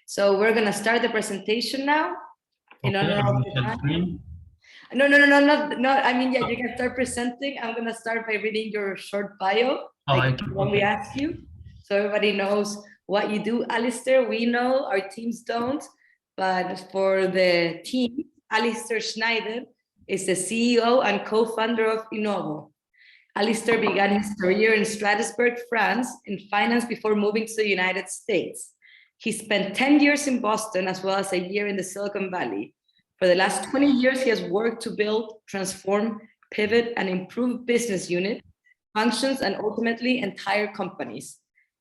So we're gonna start the presentation now in honor of the time. No, I mean, yeah, you can start presenting. I'm gonna start by reading your short bio, like when we ask you, so everybody knows what you do. Alistair, we know, our teams don't, but for the team, Alistair Schneider is the CEO and co-founder of Innovo. Alistair began his career in Strasbourg, France, in finance before moving to the United States. He spent 10 years in Boston, as well as a year in the Silicon Valley. For the last 20 years, he has worked to build, transform, pivot, and improve business units, functions, and ultimately entire companies.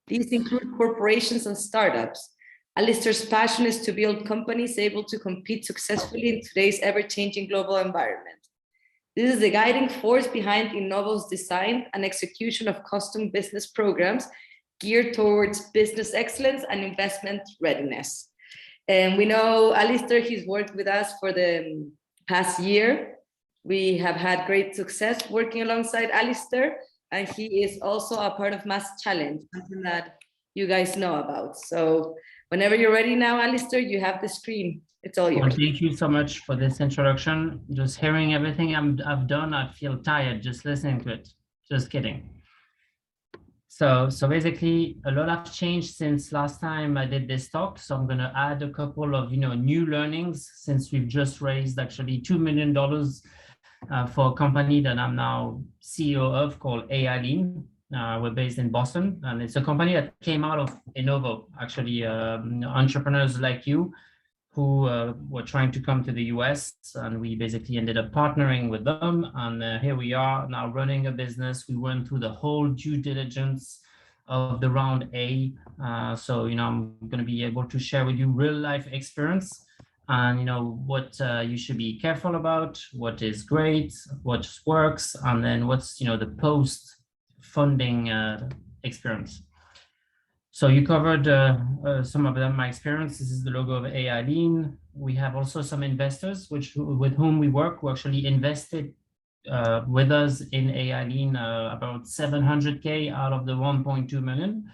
These include corporations and startups. Alistair's passion is to build companies able to compete successfully in today's ever-changing global environment. This is the guiding force behind Innovo's design and execution of custom business programs geared towards business excellence and investment readiness. And we know Alistair, he's worked with us for the past year. We have had great success working alongside Alistair, and he is also a part of Mass Challenge, something that you guys know about. So whenever you're ready now, Alistair, you have the screen. It's all yours. Well, thank you so much for this introduction. Just hearing everything I've done, I feel tired just listening to it. Just kidding. So basically, a lot has changed since last time I did this talk. So I'm going to add a couple of new learnings since we've just raised actually $2 million for a company that I'm now CEO of called AI Lean. We're based in Boston, and it's a company that came out of Innovo, actually entrepreneurs like you who were trying to come to the US, and we basically ended up partnering with them. And here we are now running a business. We went through the whole due diligence of the round A. So, I'm going to be able to share with you real life experience and, what you should be careful about, what is great, what works, and then what's, the post funding experience. So you covered some of them, my experience. This is the logo of AI Lean. We have also some investors with whom we work who actually invested with us in AI Lean, about 700K out of the 1.2 million.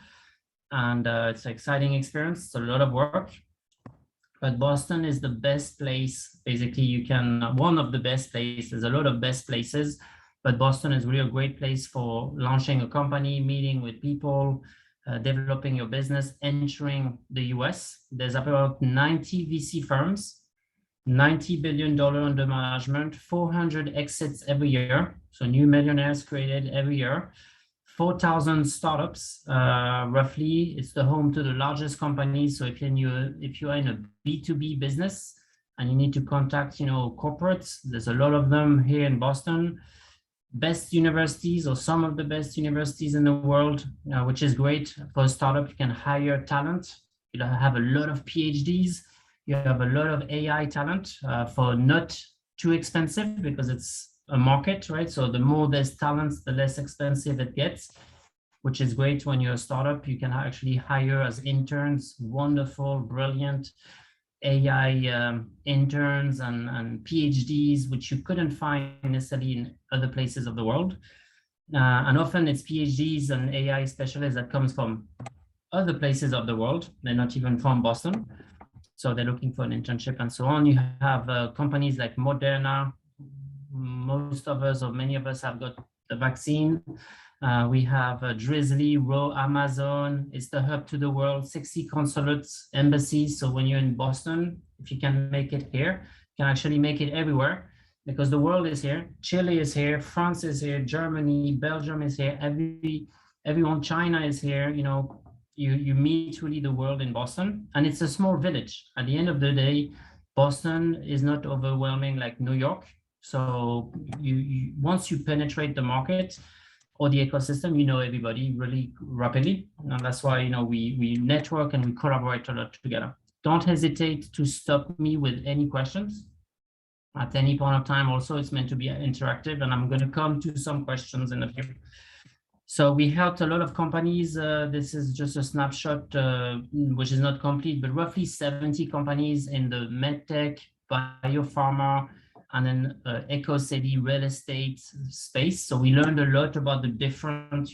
And it's an exciting experience. It's a lot of work. But Boston is the best place. Basically, one of the best places. There's a lot of best places, but Boston is really a great place for launching a company, meeting with people, developing your business, entering the US. There's about 90 VC firms, $90 billion under management, 400 exits every year. So new millionaires created every year, 4,000 startups, roughly. It's the home to the largest companies. So if you are in a B2B business and you need to contact, corporates, there's a lot of them here in Boston. Best universities or some of the best universities in the world, which is great for a startup. You can hire talent. You have a lot of PhDs. You have a lot of AI talent for not too expensive because it's a market, right? So the more there's talents, the less expensive it gets, which is great when you're a startup. You can actually hire as interns, wonderful, brilliant AI interns and PhDs, which you couldn't find necessarily in other places of the world. And often it's PhDs and AI specialists that comes from other places of the world. They're not even from Boston. So they're looking for an internship and so on. You have companies like Moderna. Most of us or many of us have got the vaccine. We have Drizzly, Row, Amazon. It's the hub to the world, 60 consulates, embassies. So when you're in Boston, if you can make it here, you can actually make it everywhere because the world is here. Chile is here, France is here, Germany, Belgium is here, everyone, China is here. You meet really the world in Boston, and it's a small village. At the end of the day, Boston is not overwhelming like New York. So you once you penetrate the market or the ecosystem, everybody really rapidly. And that's why, we network and we collaborate a lot together. Don't hesitate to stop me with any questions at any point of time. Also, it's meant to be interactive, and I'm going to come to some questions in a few. So we helped a lot of companies. This is just a snapshot, which is not complete, but roughly 70 companies in the medtech, biopharma, and then eco-city real estate space. So we learned a lot about the different,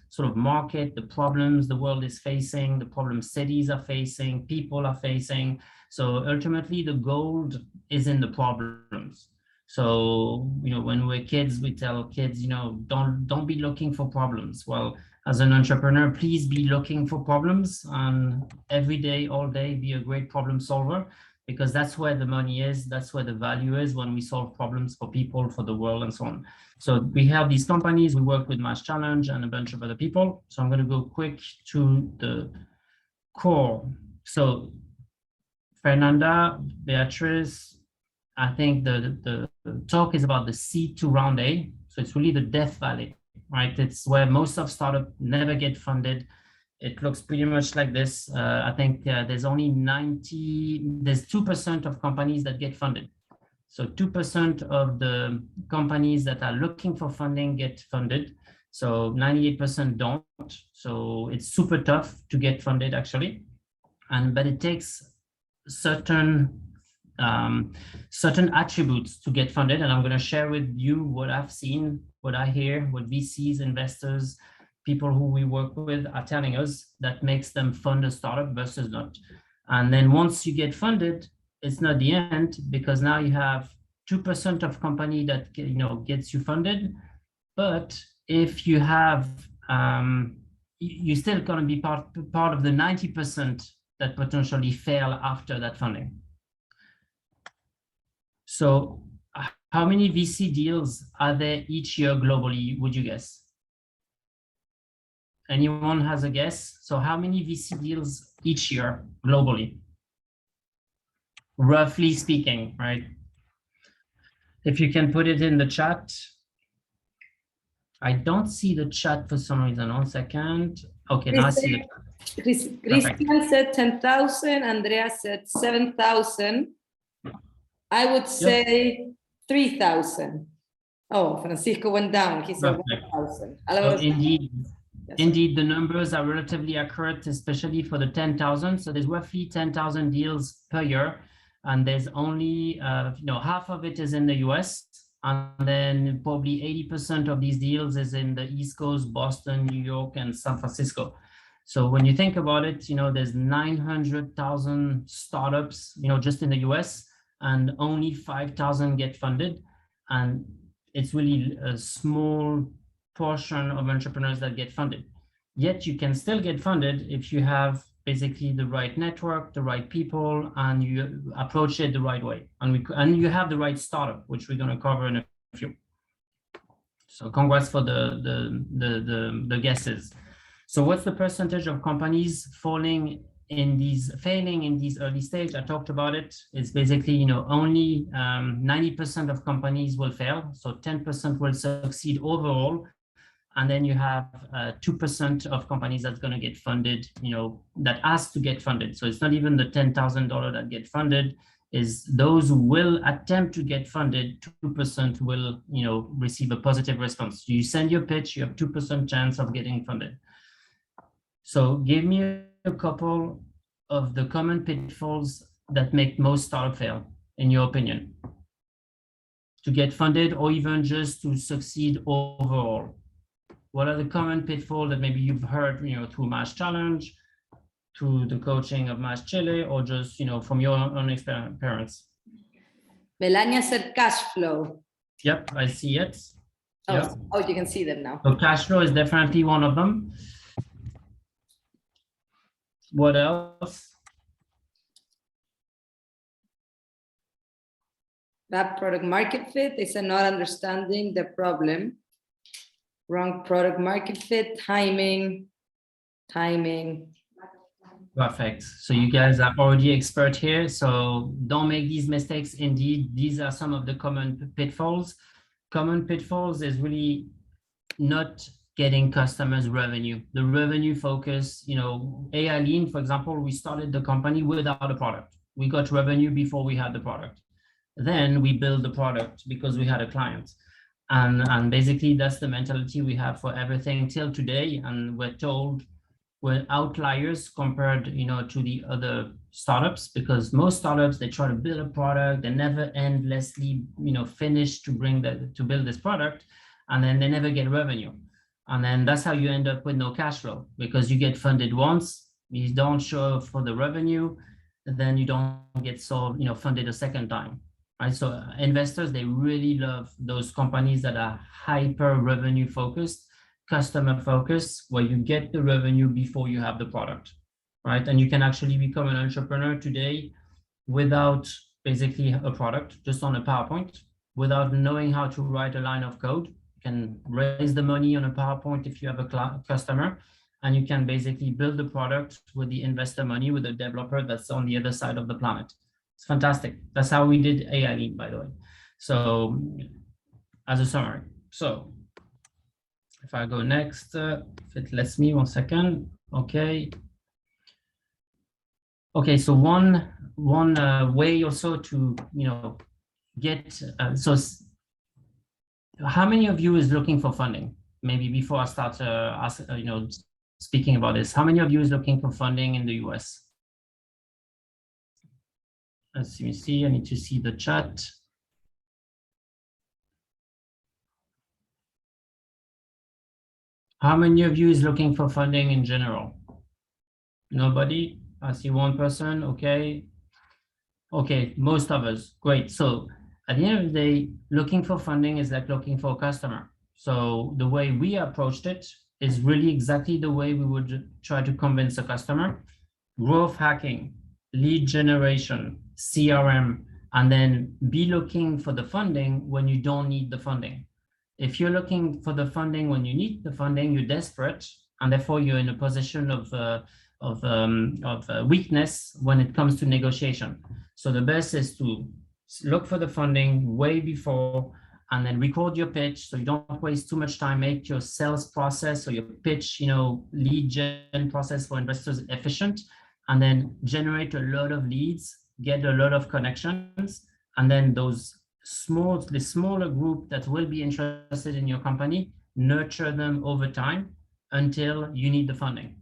sort of market, the problems the world is facing, the problems cities are facing, people are facing. So ultimately the gold is in the problems. So, when we're kids, we tell kids, don't be looking for problems. Well, as an entrepreneur, please be looking for problems, and every day, all day, be a great problem solver, because that's where the money is, that's where the value is, when we solve problems for people, for the world, and so on. So we have these companies, we work with Mass Challenge and a bunch of other people. So I'm going to go quick to the core. So Fernanda, Beatrice, I think the talk is about the seed to round A. So it's really the Death Valley, right? It's where most of startups never get funded. It looks pretty much like this. I think there's only 2% of companies that get funded. So 2% of the companies that are looking for funding get funded. So 98% don't. So it's super tough to get funded, actually. But it takes certain attributes to get funded. And I'm going to share with you what I've seen, what I hear, what VCs, investors, people who we work with are telling us that makes them fund a startup versus not. And then once you get funded, it's not the end, because now you have 2% of company that gets you funded. But if you have, you're still going to be part of the 90% that potentially fail after that funding. So how many VC deals are there each year globally, would you guess? Anyone has a guess? So how many VC deals each year globally? Roughly speaking, right? If you can put it in the chat. I don't see the chat for some reason. 1 second. Okay, now I see the chat. Christian said 10,000. Andrea said 7,000. I would say 3,000. Oh, Francisco went down. He said 1,000. So indeed, the numbers are relatively accurate, especially for the 10,000. So there's roughly 10,000 deals per year, and there's only half of it is in the US, and then probably 80% of these deals is in the East Coast, Boston, New York, and San Francisco. So when you think about it, there's 900,000 startups, just in the US, and only 5,000 get funded. And it's really a small portion of entrepreneurs that get funded. Yet you can still get funded if you have basically the right network, the right people, and you approach it the right way. And you have the right startup, which we're going to cover in a few. So congrats for the guesses. So what's the percentage of companies failing in these early stage? I talked about it. It's basically, only 90% of companies will fail. So 10% will succeed overall. And then you have 2% of companies that's going to get funded, that ask to get funded. So it's not even the $10,000 that get funded, is those who will attempt to get funded, 2% will, receive a positive response. You send your pitch, you have 2% chance of getting funded. So give me a couple of the common pitfalls that make most startups fail, in your opinion, to get funded or even just to succeed overall. What are the common pitfalls that maybe you've heard, through Mass Challenge, through the coaching of Mass Chile, or just, from your own experience? Melania said cash flow. Yep, I see it. Oh, yep. Oh, you can see them now. So cash flow is definitely one of them. What else? That product market fit. They said not understanding the problem. Wrong product market fit, timing. Perfect. So you guys are already expert here. So don't make these mistakes. Indeed, these are some of the common pitfalls. Common pitfalls is really not getting customers revenue. The revenue focus, AI Lean, for example, we started the company without a product. We got revenue before we had the product. Then we build the product because we had a client. And basically that's the mentality we have for everything till today. And we're told were outliers compared, to the other startups, because most startups, they try to build a product, they never endlessly, finish to build this product, and then they never get revenue. And then that's how you end up with no cash flow, because you get funded once, you don't show for the revenue, then you don't get funded a second time, right? So investors, they really love those companies that are hyper revenue focused, customer focused, where you get the revenue before you have the product, right? And you can actually become an entrepreneur today without basically a product, just on a PowerPoint, without knowing how to write a line of code. You can raise the money on a PowerPoint if you have a customer, and you can basically build the product with the investor money, with a developer that's on the other side of the planet. It's fantastic. That's how we did AI Lean, by the way. So as a summary. So if I go next, if it lets me, 1 second. Okay. Okay, so one way also to, get, so how many of you is looking for funding? Maybe before I start, speaking about this, how many of you is looking for funding in the US? Let me see, I need to see the chat. How many of you is looking for funding in general? Nobody? I see one person, okay. Okay, most of us, great. So at the end of the day, looking for funding is like looking for a customer. So the way we approached it is really exactly the way we would try to convince a customer. Growth hacking, lead generation, CRM, and then be looking for the funding when you don't need the funding. If you're looking for the funding when you need the funding, you're desperate, and therefore you're in a position of weakness when it comes to negotiation. So the best is to look for the funding way before, and then record your pitch so you don't waste too much time. Make your sales process or your pitch, lead gen process for investors efficient, and then generate a lot of leads, get a lot of connections, and then the smaller group that will be interested in your company, nurture them over time until you need the funding.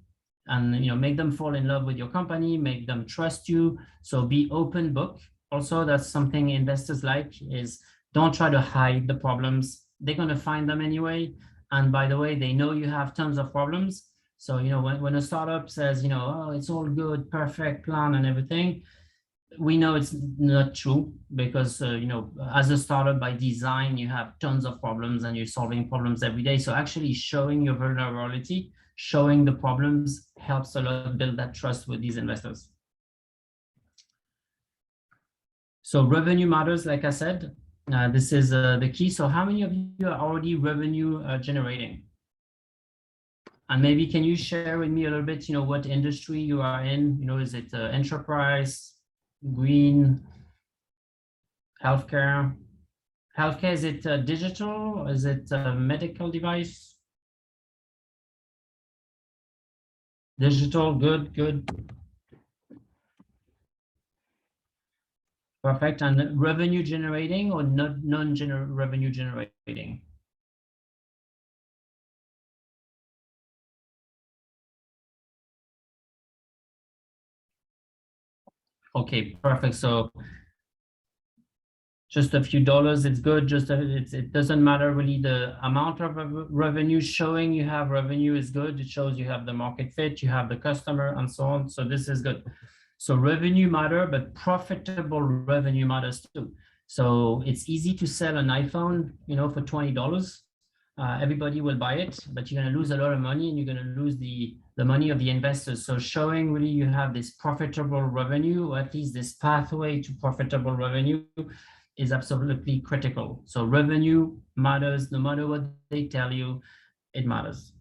And make them fall in love with your company, make them trust you. So be open book. Also, that's something investors like, is don't try to hide the problems. They're going to find them anyway. And by the way, they know you have tons of problems. So when a startup says, oh, it's all good, perfect plan and everything, we know it's not true, because as a startup by design, you have tons of problems and you're solving problems every day. So actually showing your vulnerability, showing the problems, helps a lot build that trust with these investors. So revenue matters, like I said. This is the key. So how many of you are already revenue generating? And maybe can you share with me a little bit, what industry you are in? Is it enterprise, green, healthcare? Healthcare, is it digital? Is it a medical device? Digital, good. Perfect. And revenue generating or non-revenue generating? Okay, perfect. So just a few dollars, it's good. It doesn't matter really the amount of revenue. Showing you have revenue is good. It shows you have the market fit, you have the customer, and so on. So this is good. So revenue matter, but profitable revenue matters too. So it's easy to sell an iPhone, for $20. Everybody will buy it, but you're going to lose a lot of money, and you're going to lose the money of the investors. So showing really you have this profitable revenue, or at least this pathway to profitable revenue, is absolutely critical. So revenue matters, no matter what they tell you, it matters.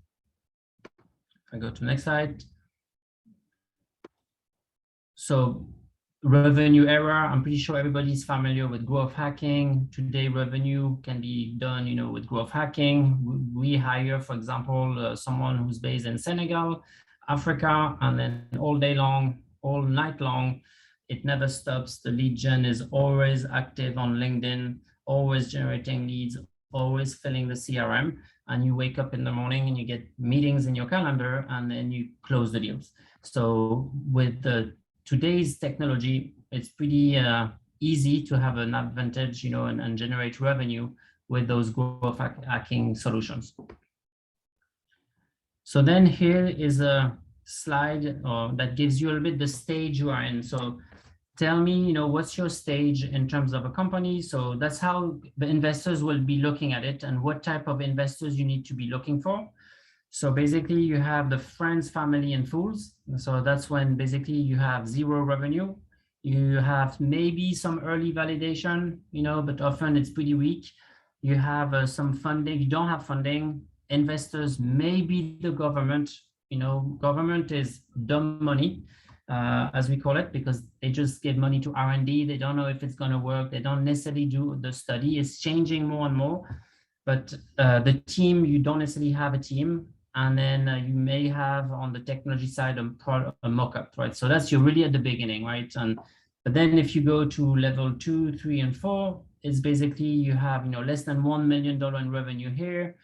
If I go to the next slide. So revenue error, I'm pretty sure everybody's familiar with growth hacking. Today, revenue can be done, with growth hacking. We hire, for example, someone who's based in Senegal, Africa, and then all day long, all night long, it never stops. The lead gen is always active on LinkedIn, always generating leads, always filling the CRM, and you wake up in the morning and you get meetings in your calendar, and then you close the deals. So with today's technology, it's pretty easy to have an advantage, and generate revenue with those growth hacking solutions. So then here is a slide that gives you a little bit the stage you are in. So tell me, what's your stage in terms of a company? So that's how the investors will be looking at it, and what type of investors you need to be looking for. So basically you have the friends, family, and fools. So that's when basically you have zero revenue. You have maybe some early validation, but often it's pretty weak. You have some funding, you don't have funding. Investors, maybe the government, government is dumb money, as we call it, because they just give money to R&D. They don't know if it's going to work. They don't necessarily do the study. It's changing more and more. But the team, you don't necessarily have a team. And then you may have on the technology side a mock-up, right? So that's you're really at the beginning, right? But then if you go to level 2, 3, and 4, it's basically you have less than $1 million in revenue here,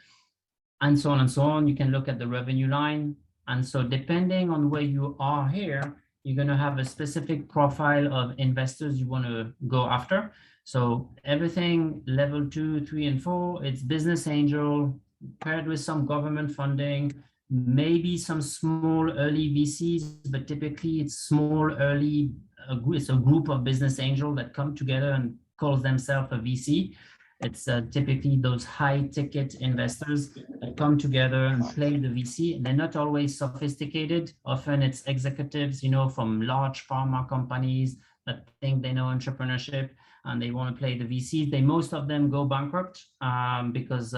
and so on and so on. You can look at the revenue line. And so depending on where you are here, you're going to have a specific profile of investors you want to go after. So everything level 2, 3, and 4, it's business angel paired with some government funding, maybe some small early VCs, but typically it's small early, it's a group of business angels that come together and calls themselves a VC. It's typically those high ticket investors that come together and play the VC. They're not always sophisticated. Often it's executives, from large pharma companies that think they know entrepreneurship and they want to play the VCs. Most of them go bankrupt because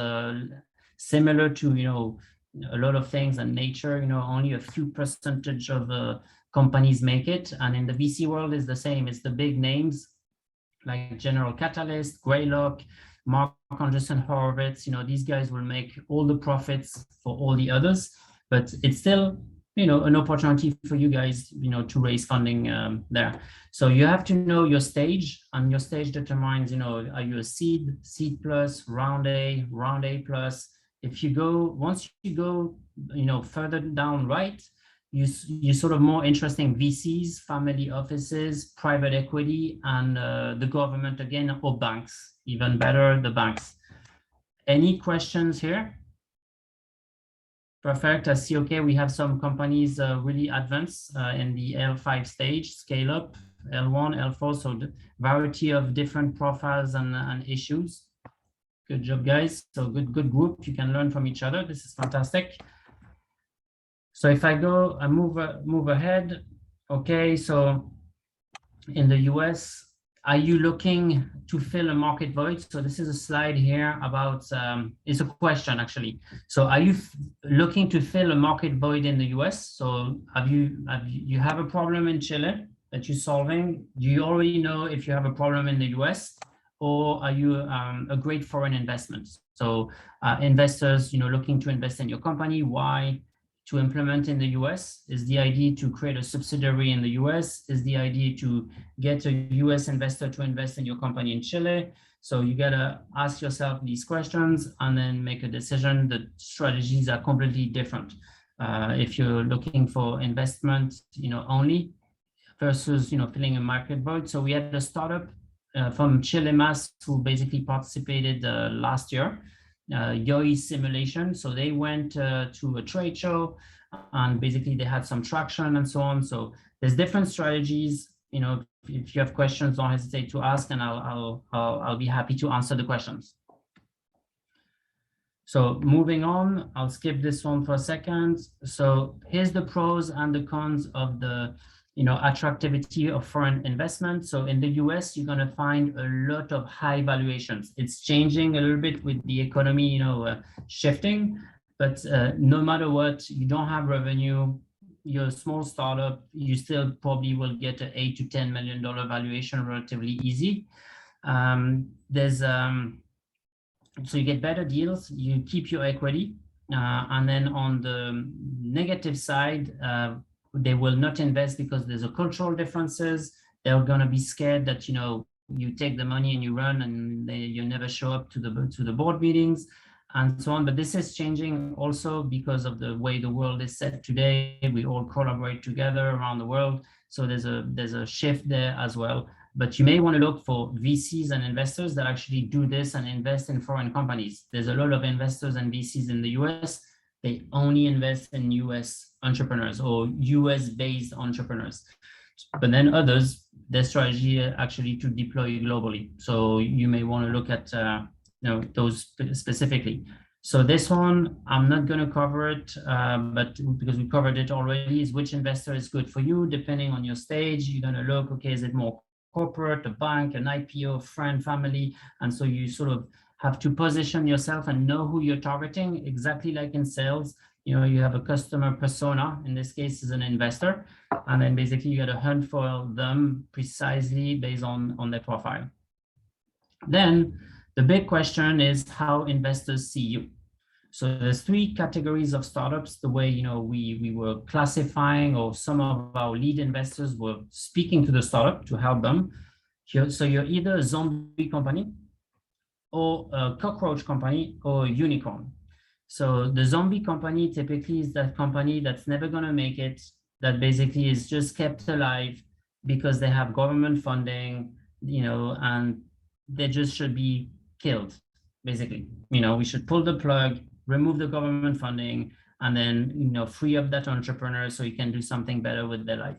similar to, a lot of things in nature, only a few percentage of companies make it. And in the VC world is the same. It's the big names like General Catalyst, Greylock, Mark Anderson Horowitz. These guys will make all the profits for all the others, but it's still, an opportunity for you guys, to raise funding there. So you have to know your stage, and your stage determines, are you a seed plus, round A plus? If you go, once you go, further down right, you sort of more interesting VCs, family offices, private equity, and the government again, or banks, even better, the banks. Any questions here? Perfect. I see. Okay, we have some companies really advanced in the L5 stage, scale up, L1, L4, so the variety of different profiles and issues. Good job, guys. So good group. You can learn from each other. This is fantastic. So if I go, I move ahead. Okay, so in the US, are you looking to fill a market void? So this is a slide here about, it's a question actually. So are you looking to fill a market void in the US? So you have a problem in Chile that you're solving? Do you already know if you have a problem in the US? Or are you a great foreign investment? So investors, looking to invest in your company, why? To implement in the US? Is the idea to create a subsidiary in the US? Is the idea to get a US investor to invest in your company in Chile? So you gotta ask yourself these questions and then make a decision. The strategies are completely different. If you're looking for investment, only versus, filling a market void. So we had a startup from ChileMass who basically participated last year. YOI simulation. So they went to a trade show and basically they had some traction and so on. So there's different strategies. If you have questions, don't hesitate to ask, and I'll be happy to answer the questions. So moving on, I'll skip this one for a second. So here's the pros and the cons of the attractivity of foreign investment. So in the US, you're going to find a lot of high valuations. It's changing a little bit with the economy, shifting, but no matter what, you don't have revenue, you're a small startup, you still probably will get an $8 to $10 million valuation relatively easy. So you get better deals, you keep your equity, and then on the negative side, they will not invest because there's a cultural differences. They're going to be scared that, you take the money and you run, and you never show up to the board meetings and so on. But this is changing also because of the way the world is set today. We all collaborate together around the world. So there's a shift there as well. But you may want to look for VCs and investors that actually do this and invest in foreign companies. There's a lot of investors and VCs in the US. They only invest in US entrepreneurs or US-based entrepreneurs. But then others, their strategy actually to deploy globally. So you may want to look at those specifically. So this one, I'm not going to cover it, but because we covered it already, is which investor is good for you, depending on your stage. You're going to look, okay, is it more corporate, a bank, an IPO, friend, family? And so you sort of have to position yourself and know who you're targeting, exactly like in sales. You have a customer persona, in this case is an investor, and then basically you got to hunt for them precisely based on their profile. Then the big question is how investors see you. So there's three categories of startups, the way we were classifying, or some of our lead investors were speaking to the startup to help them. So you're either a zombie company, or a cockroach company, or a unicorn. So the zombie company typically is that company that's never going to make it, that basically is just kept alive because they have government funding, and they just should be killed, basically. We should pull the plug, remove the government funding, and then, free up that entrepreneur so he can do something better with their life.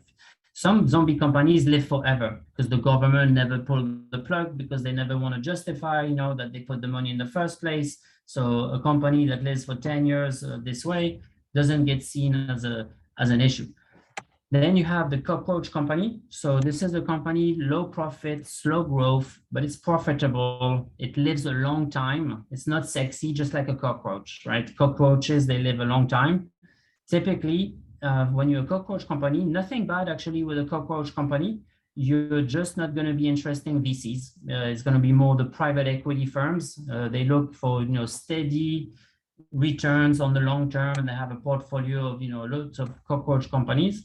Some zombie companies live forever because the government never pulled the plug, because they never want to justify, that they put the money in the first place. So a company that lives for 10 years this way doesn't get seen as an issue. Then you have the cockroach company. So this is a company, low profit, slow growth, but it's profitable. It lives a long time. It's not sexy, just like a cockroach, right? Cockroaches, they live a long time. Typically, when you're a cockroach company, nothing bad actually with a cockroach company. You're just not going to be interesting VCs. It's going to be more the private equity firms. They look for steady returns on the long term, and they have a portfolio of lots of cockroach companies.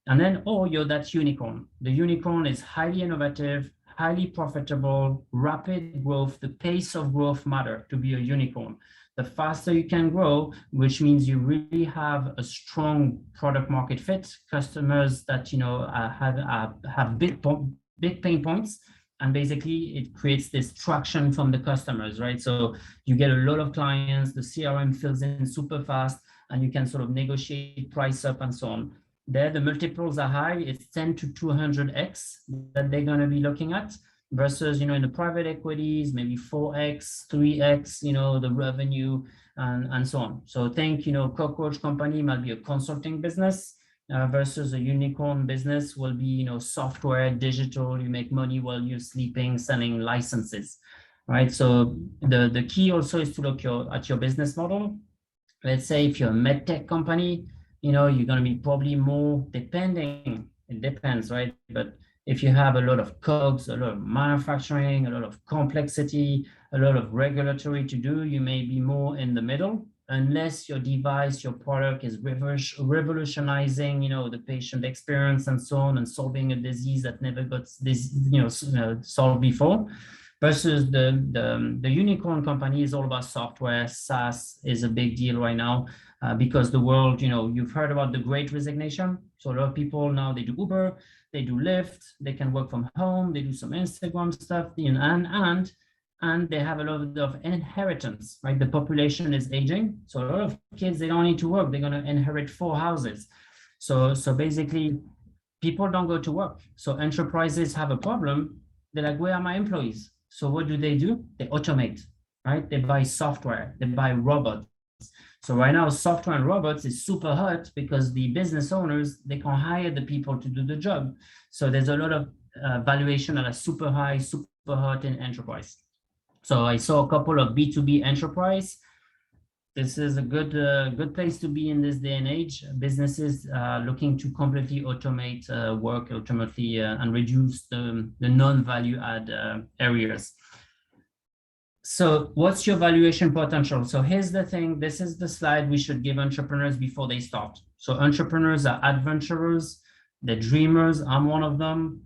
And then, you're that unicorn. The unicorn is highly innovative, highly profitable, rapid growth. The pace of growth matter to be a unicorn. The faster you can grow, which means you really have a strong product market fit, customers that have big pain points, and basically it creates this traction from the customers, right? So you get a lot of clients, the CRM fills in super fast, and you can sort of negotiate price up and so on. There, the multiples are high. It's 10 to 200x that they're going to be looking at, versus, in the private equities, maybe 4x, 3x, the revenue and so on. So think, cockroach company might be a consulting business versus a unicorn business will be, software, digital, you make money while you're sleeping, selling licenses, right? So the key also is to look at your business model. Let's say if you're a medtech company, you're going to be probably more depending, it depends, right? But if you have a lot of cogs, a lot of manufacturing, a lot of complexity, a lot of regulatory to do, you may be more in the middle, unless your device, your product is revolutionizing, the patient experience and so on, and solving a disease that never got solved before. Versus the unicorn company is all about software. SaaS is a big deal right now because the world, you've heard about the Great Resignation. So a lot of people now, they do Uber, they do Lyft, they can work from home, they do some Instagram stuff, and they have a lot of inheritance, right? The population is aging. So a lot of kids, they don't need to work. They're going to inherit 4 houses. So basically, people don't go to work. So enterprises have a problem. They're like, where are my employees? So what do? They automate, right? They buy software, they buy robots. So right now, software and robots is super hot because the business owners, they can hire the people to do the job. So there's a lot of valuation that are super high, super hot in enterprise. So I saw a couple of B2B enterprise. This is a good place to be in this day and age. Businesses looking to completely automate work ultimately and reduce the non-value add areas. So what's your valuation potential? So here's the thing. This is the slide we should give entrepreneurs before they start. So entrepreneurs are adventurers. They're dreamers. I'm one of them.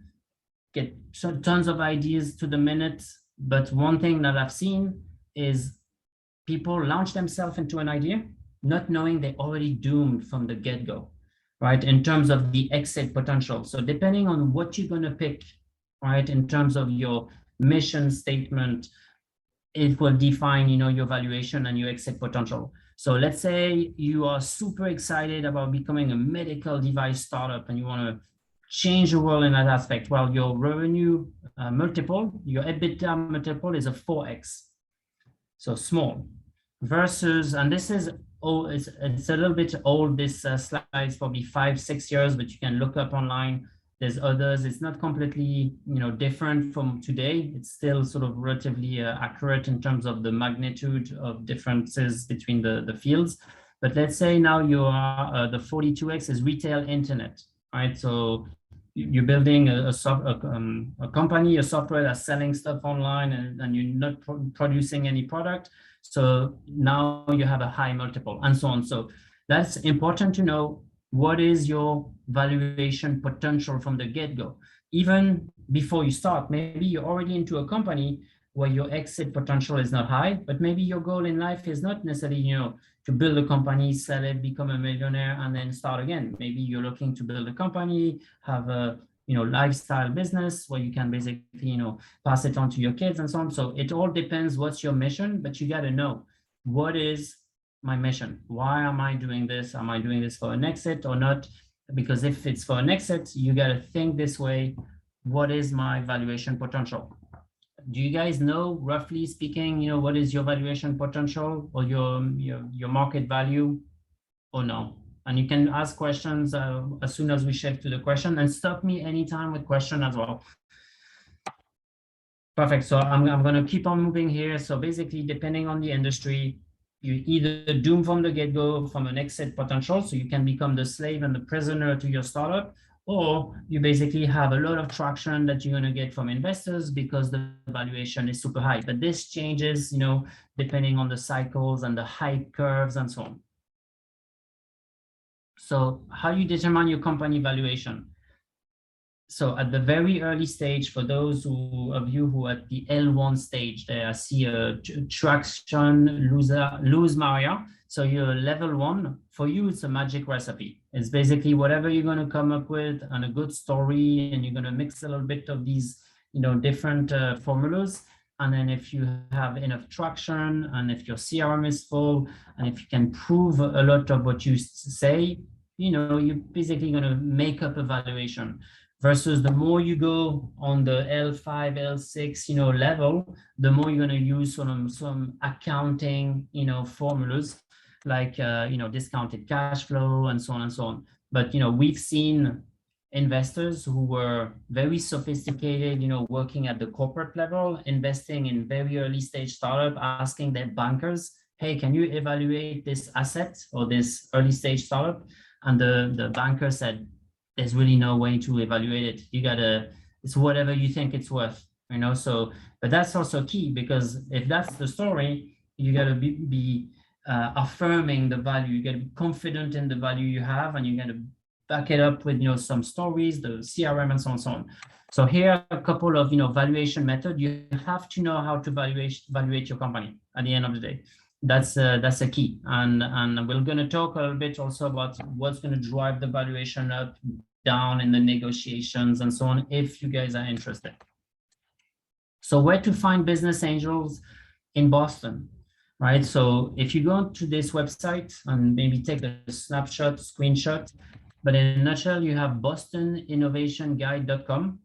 get tons of ideas to the minute. But one thing that I've seen is people launch themselves into an idea, not knowing they're already doomed from the get-go, right? In terms of the exit potential. So depending on what you're going to pick, right, in terms of your mission statement, it will define, your valuation and your exit potential. So let's say you are super excited about becoming a medical device startup and you want to change the world in that aspect. Well, your revenue multiple, your EBITDA multiple is a 4x. So small versus, and this is, it's a little bit old, this slide's probably 5-6 years, but you can look up online. There's others. It's not completely, different from today. It's still sort of relatively accurate in terms of the magnitude of differences between the fields. But let's say now you are, the 42x is retail internet, right? So you're building a company, a software that's selling stuff online, and you're not producing any product. So now you have a high multiple and so on. So that's important to know. What is your valuation potential from the get-go? Even before you start, maybe you're already into a company where your exit potential is not high, but maybe your goal in life is not necessarily, to build a company, sell it, become a millionaire, and then start again. Maybe you're looking to build a company, have a, lifestyle business where you can basically, pass it on to your kids and so on. So it all depends what's your mission, but you got to know what is my mission. Why am I doing this? Am I doing this for an exit or not? Because if it's for an exit, you got to think this way. What is my valuation potential? Do you guys know, roughly speaking, what is your valuation potential or your market value or no? And you can ask questions as soon as we shift to the question, and stop me anytime with question as well. Perfect. So I'm going to keep on moving here. So basically, depending on the industry, you either doom from the get-go from an exit potential, so you can become the slave and the prisoner to your startup, or you basically have a lot of traction that you're going to get from investors because the valuation is super high. But this changes, depending on the cycles and the hype curves and so on. So how do you determine your company valuation? So at the very early stage, for those of you who are at the L1 stage, there I see a traction, lose Maria. So you're level 1. For you, it's a magic recipe. It's basically whatever you're going to come up with and a good story, and you're going to mix a little bit of these, different formulas. And then if you have enough traction, and if your CRM is full, and if you can prove a lot of what you say, you're basically going to make up a valuation. Versus the more you go on the L5, L6, level, the more you're going to use some accounting, formulas like, discounted cash flow and so on and so on. But, we've seen investors who were very sophisticated, working at the corporate level, investing in very early stage startup, asking their bankers, hey, can you evaluate this asset or this early stage startup? And the banker said, there's really no way to evaluate it. You gotta, it's whatever you think it's worth, so, but that's also key, because if that's the story, you gotta be affirming the value. You gotta be confident in the value you have, and you gotta back it up with, some stories, the CRM and so on and so on. So here are a couple of, valuation method. You have to know how to evaluate your company at the end of the day. That's a key, and we're going to talk a little bit also about what's going to drive the valuation up, down in the negotiations and so on, if you guys are interested. So where to find business angels in Boston, right? So if you go to this website and maybe take a screenshot, but in a nutshell, you have bostoninnovationguide.com.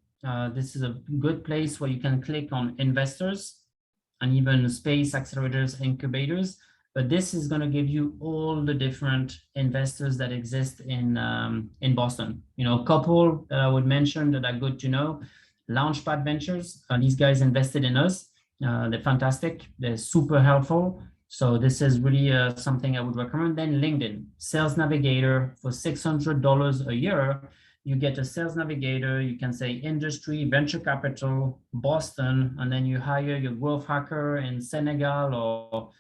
This is a good place where you can click on investors and even space accelerators, incubators. But this is going to give you all the different investors that exist in Boston. A couple that I would mention that are good to know. Launchpad Ventures, these guys invested in us. They're fantastic. They're super helpful. So this is really something I would recommend. Then LinkedIn, Sales Navigator, for $600 a year. You get a sales navigator, you can say industry, venture capital, Boston, and then you hire your growth hacker in Senegal or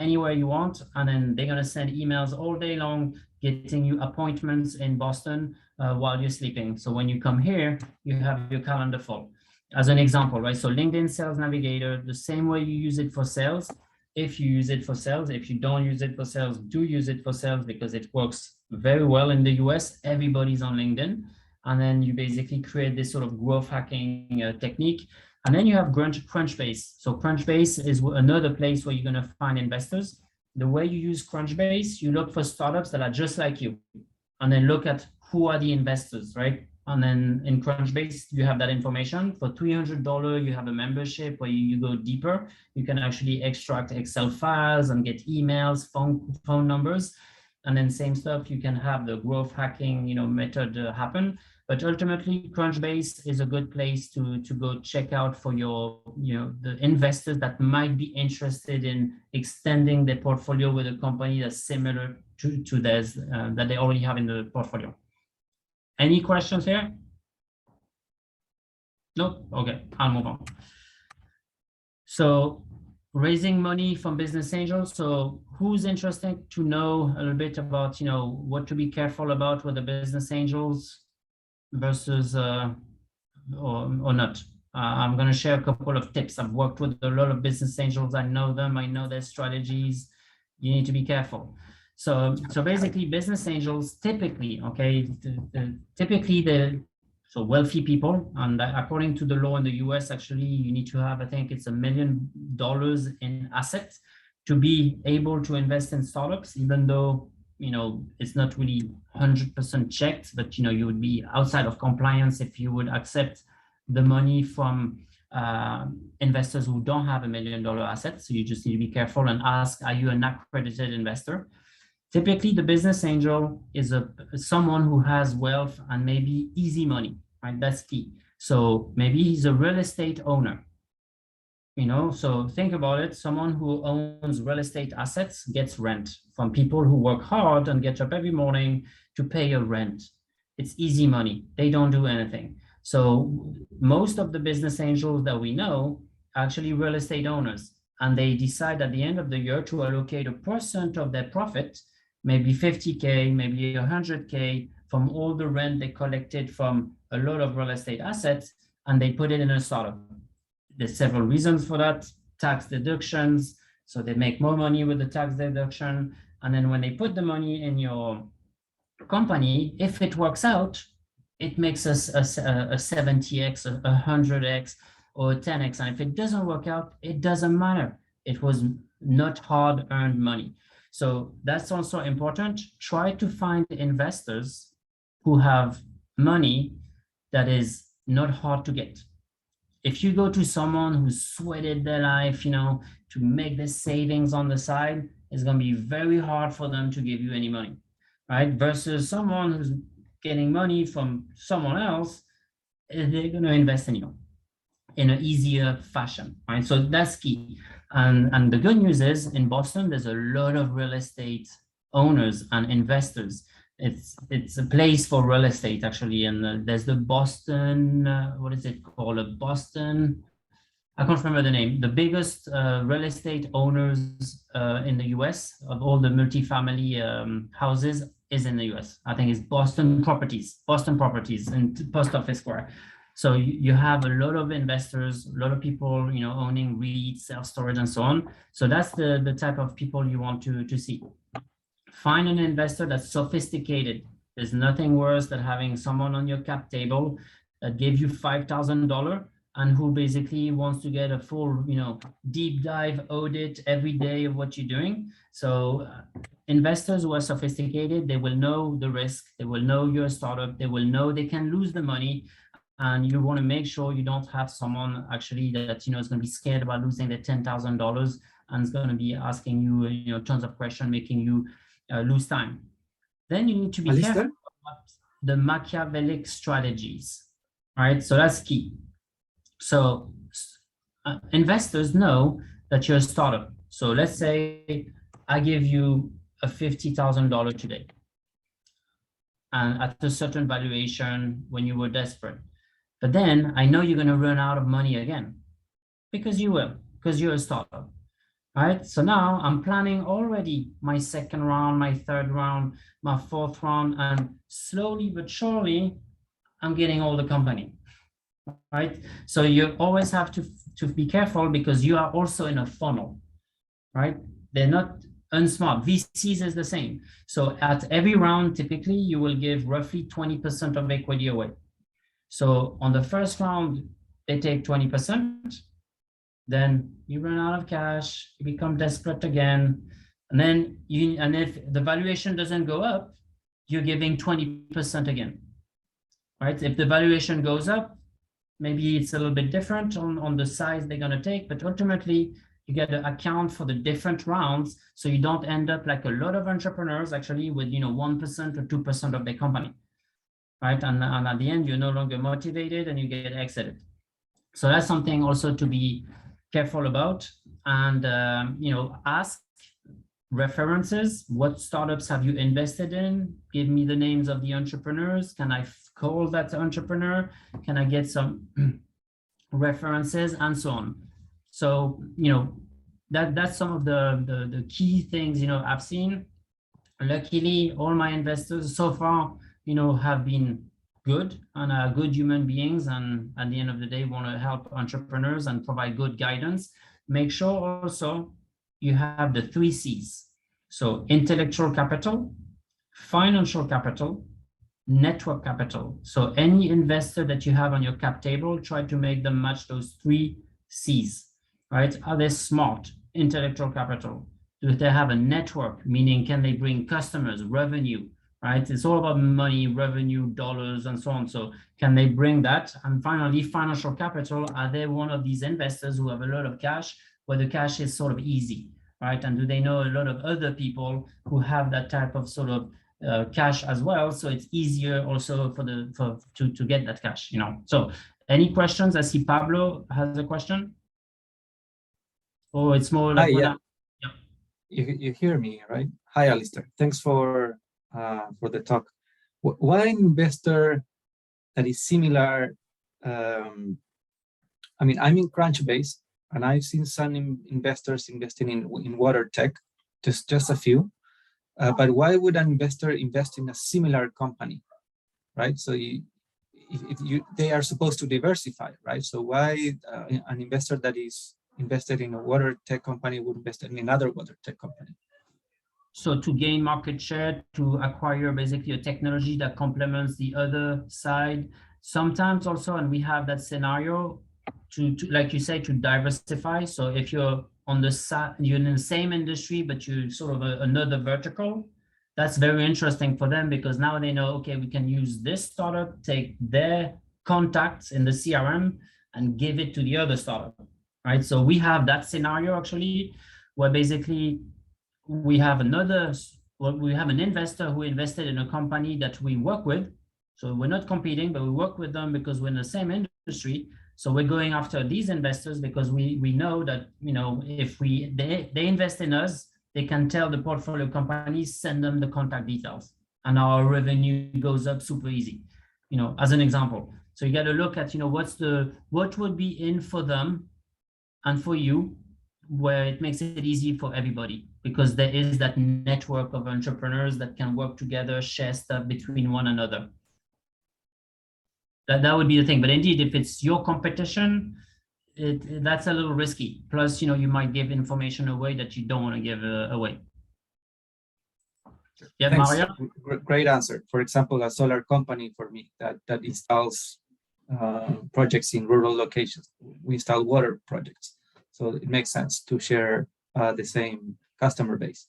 anywhere you want. And then they're going to send emails all day long, getting you appointments in Boston while you're sleeping. So when you come here, you have your calendar full. as an example, right? So LinkedIn Sales Navigator, the same way you use it for sales, if you use it for sales, if you don't use it for sales, do use it for sales because it works very well in the US. Everybody's on LinkedIn. And then you basically create this sort of growth hacking technique. And then you have Crunchbase. So Crunchbase is another place where you're going to find investors. The way you use Crunchbase, you look for startups that are just like you, and then look at who are the investors, right? And then in Crunchbase, you have that information. For $300, you have a membership where you go deeper. You can actually extract Excel files and get emails, phone numbers. And then same stuff, you can have the growth hacking, method happen. But ultimately, Crunchbase is a good place to go check out for your, the investors that might be interested in extending their portfolio with a company that's similar to theirs that they already have in the portfolio. Any questions here? Nope. Okay, I'll move on. So raising money from business angels. So who's interested to know a little bit about, what to be careful about with the business angels versus or not? I'm going to share a couple of tips. I've worked with a lot of business angels. I know them. I know their strategies. You need to be careful. So basically, business angels typically, okay, so wealthy people, and according to the law in the US, actually, you need to have, I think it's $1 million in assets to be able to invest in startups, even though, it's not really 100% checked, but, you would be outside of compliance if you would accept the money from investors who don't have $1 million assets. So you just need to be careful and ask, are you an accredited investor? Typically, the business angel is someone who has wealth and maybe easy money, right? That's key. So maybe he's a real estate owner, so think about it. Someone who owns real estate assets gets rent from people who work hard and get up every morning to pay a rent. It's easy money. They don't do anything. So most of the business angels that we know are actually real estate owners, and they decide at the end of the year to allocate a % of their profit, maybe 50K, maybe 100K from all the rent they collected from a lot of real estate assets, and they put it in a startup. There's several reasons for that. Tax deductions, so they make more money with the tax deduction. And then when they put the money in your company, if it works out, it makes us a 70x, a 100x, or a 10x. And if it doesn't work out, it doesn't matter. It was not hard-earned money. So that's also important. Try to find investors who have money that is not hard to get. If you go to someone who sweated their life, to make the savings on the side, it's going to be very hard for them to give you any money, right? Versus someone who's getting money from someone else, they're going to invest in you in an easier fashion, right? So that's key. And the good news is in Boston, there's a lot of real estate owners and investors. It's a place for real estate, actually. And there's the Boston, what is it called? Boston, I can't remember the name. The biggest real estate owners in the US of all the multifamily houses is in the US. I think it's Boston Properties in Post Office Square. So you have a lot of investors, a lot of people, owning REITs, self-storage, and so on. So that's the type of people you want to see. Find an investor that's sophisticated. There's nothing worse than having someone on your cap table that gave you $5,000 and who basically wants to get a full, deep dive audit every day of what you're doing. So investors who are sophisticated, they will know the risk. They will know you're a startup. They will know they can lose the money. And you want to make sure you don't have someone actually that, is going to be scared about losing their $10,000 and is going to be asking you, tons of questions, making you lose time. Then you need to be careful about the Machiavellic strategies, right? So that's key. So investors know that you're a startup. So let's say I give you a $50,000 today, and at a certain valuation when you were desperate. But then I know you're going to run out of money again, because you will, because you're a startup. Right. So now I'm planning already my second round, my third round, my fourth round, and slowly but surely, I'm getting all the company. right? So you always have to be careful because you are also in a funnel, right? They're not unsmart. VCs is the same. So at every round, typically you will give roughly 20% of equity away. So on the first round, they take 20%, then you run out of cash, you become desperate again. And then if the valuation doesn't go up, you're giving 20% again, right? If the valuation goes up, maybe it's a little bit different on the size they're going to take, but ultimately you get to account for the different rounds. So you don't end up like a lot of entrepreneurs actually with, 1% or 2% of their company, right? And at the end, you're no longer motivated and you get exited. So that's something also to be careful about. And, ask references. What startups have you invested in? Give me the names of the entrepreneurs. Can I call that entrepreneur? Can I get some references and so on? So, that's some of the key things, I've seen. Luckily, all my investors so far, have been good and are good human beings. And at the end of the day, want to help entrepreneurs and provide good guidance. Make sure also you have the 3 C's. So intellectual capital, financial capital, network capital. So any investor that you have on your cap table, try to make them match those 3 C's, right? Are they smart? Intellectual capital. Do they have a network? Meaning, can they bring customers, revenue, right? It's all about money, revenue, dollars, and so on. So can they bring that? And finally, financial capital. Are they one of these investors who have a lot of cash, where the cash is sort of easy, right? And do they know a lot of other people who have that type of sort of cash as well? So it's easier also to get that cash, So any questions? I see Pablo has a question. Oh, it's more like yeah. You hear me, right? Hi, Alistair. Thanks for the talk. One investor that is similar. I mean, I'm in Crunchbase, and I've seen some investors investing in water tech, just a few. But why would an investor invest in a similar company, right? So they are supposed to diversify, right? So why an investor that is invested in a water tech company would invest in another water tech company? So to gain market share, to acquire basically a technology that complements the other side. Sometimes also, and we have that scenario, to like you say, to diversify. So if you're on the side, you're in the same industry, but you're sort of another vertical, that's very interesting for them, because now they know, okay, we can use this startup, take their contacts in the CRM and give it to the other startup, right? So we have that scenario actually, where basically we have an investor who invested in a company that we work with. So we're not competing, but we work with them because we're in the same industry. So we're going after these investors because we know that, if they invest in us, they can tell the portfolio companies, send them the contact details, and our revenue goes up super easy, as an example. So you got to look at, what would be in for them and for you, where it makes it easy for everybody, because there is that network of entrepreneurs that can work together, share stuff between one another. That would be the thing. But indeed, if it's your competition, that's a little risky. Plus, you might give information away that you don't want to give away. Yeah, thanks. Maria? Great answer. For example, a solar company for me that installs projects in rural locations. We install water projects. So it makes sense to share the same customer base.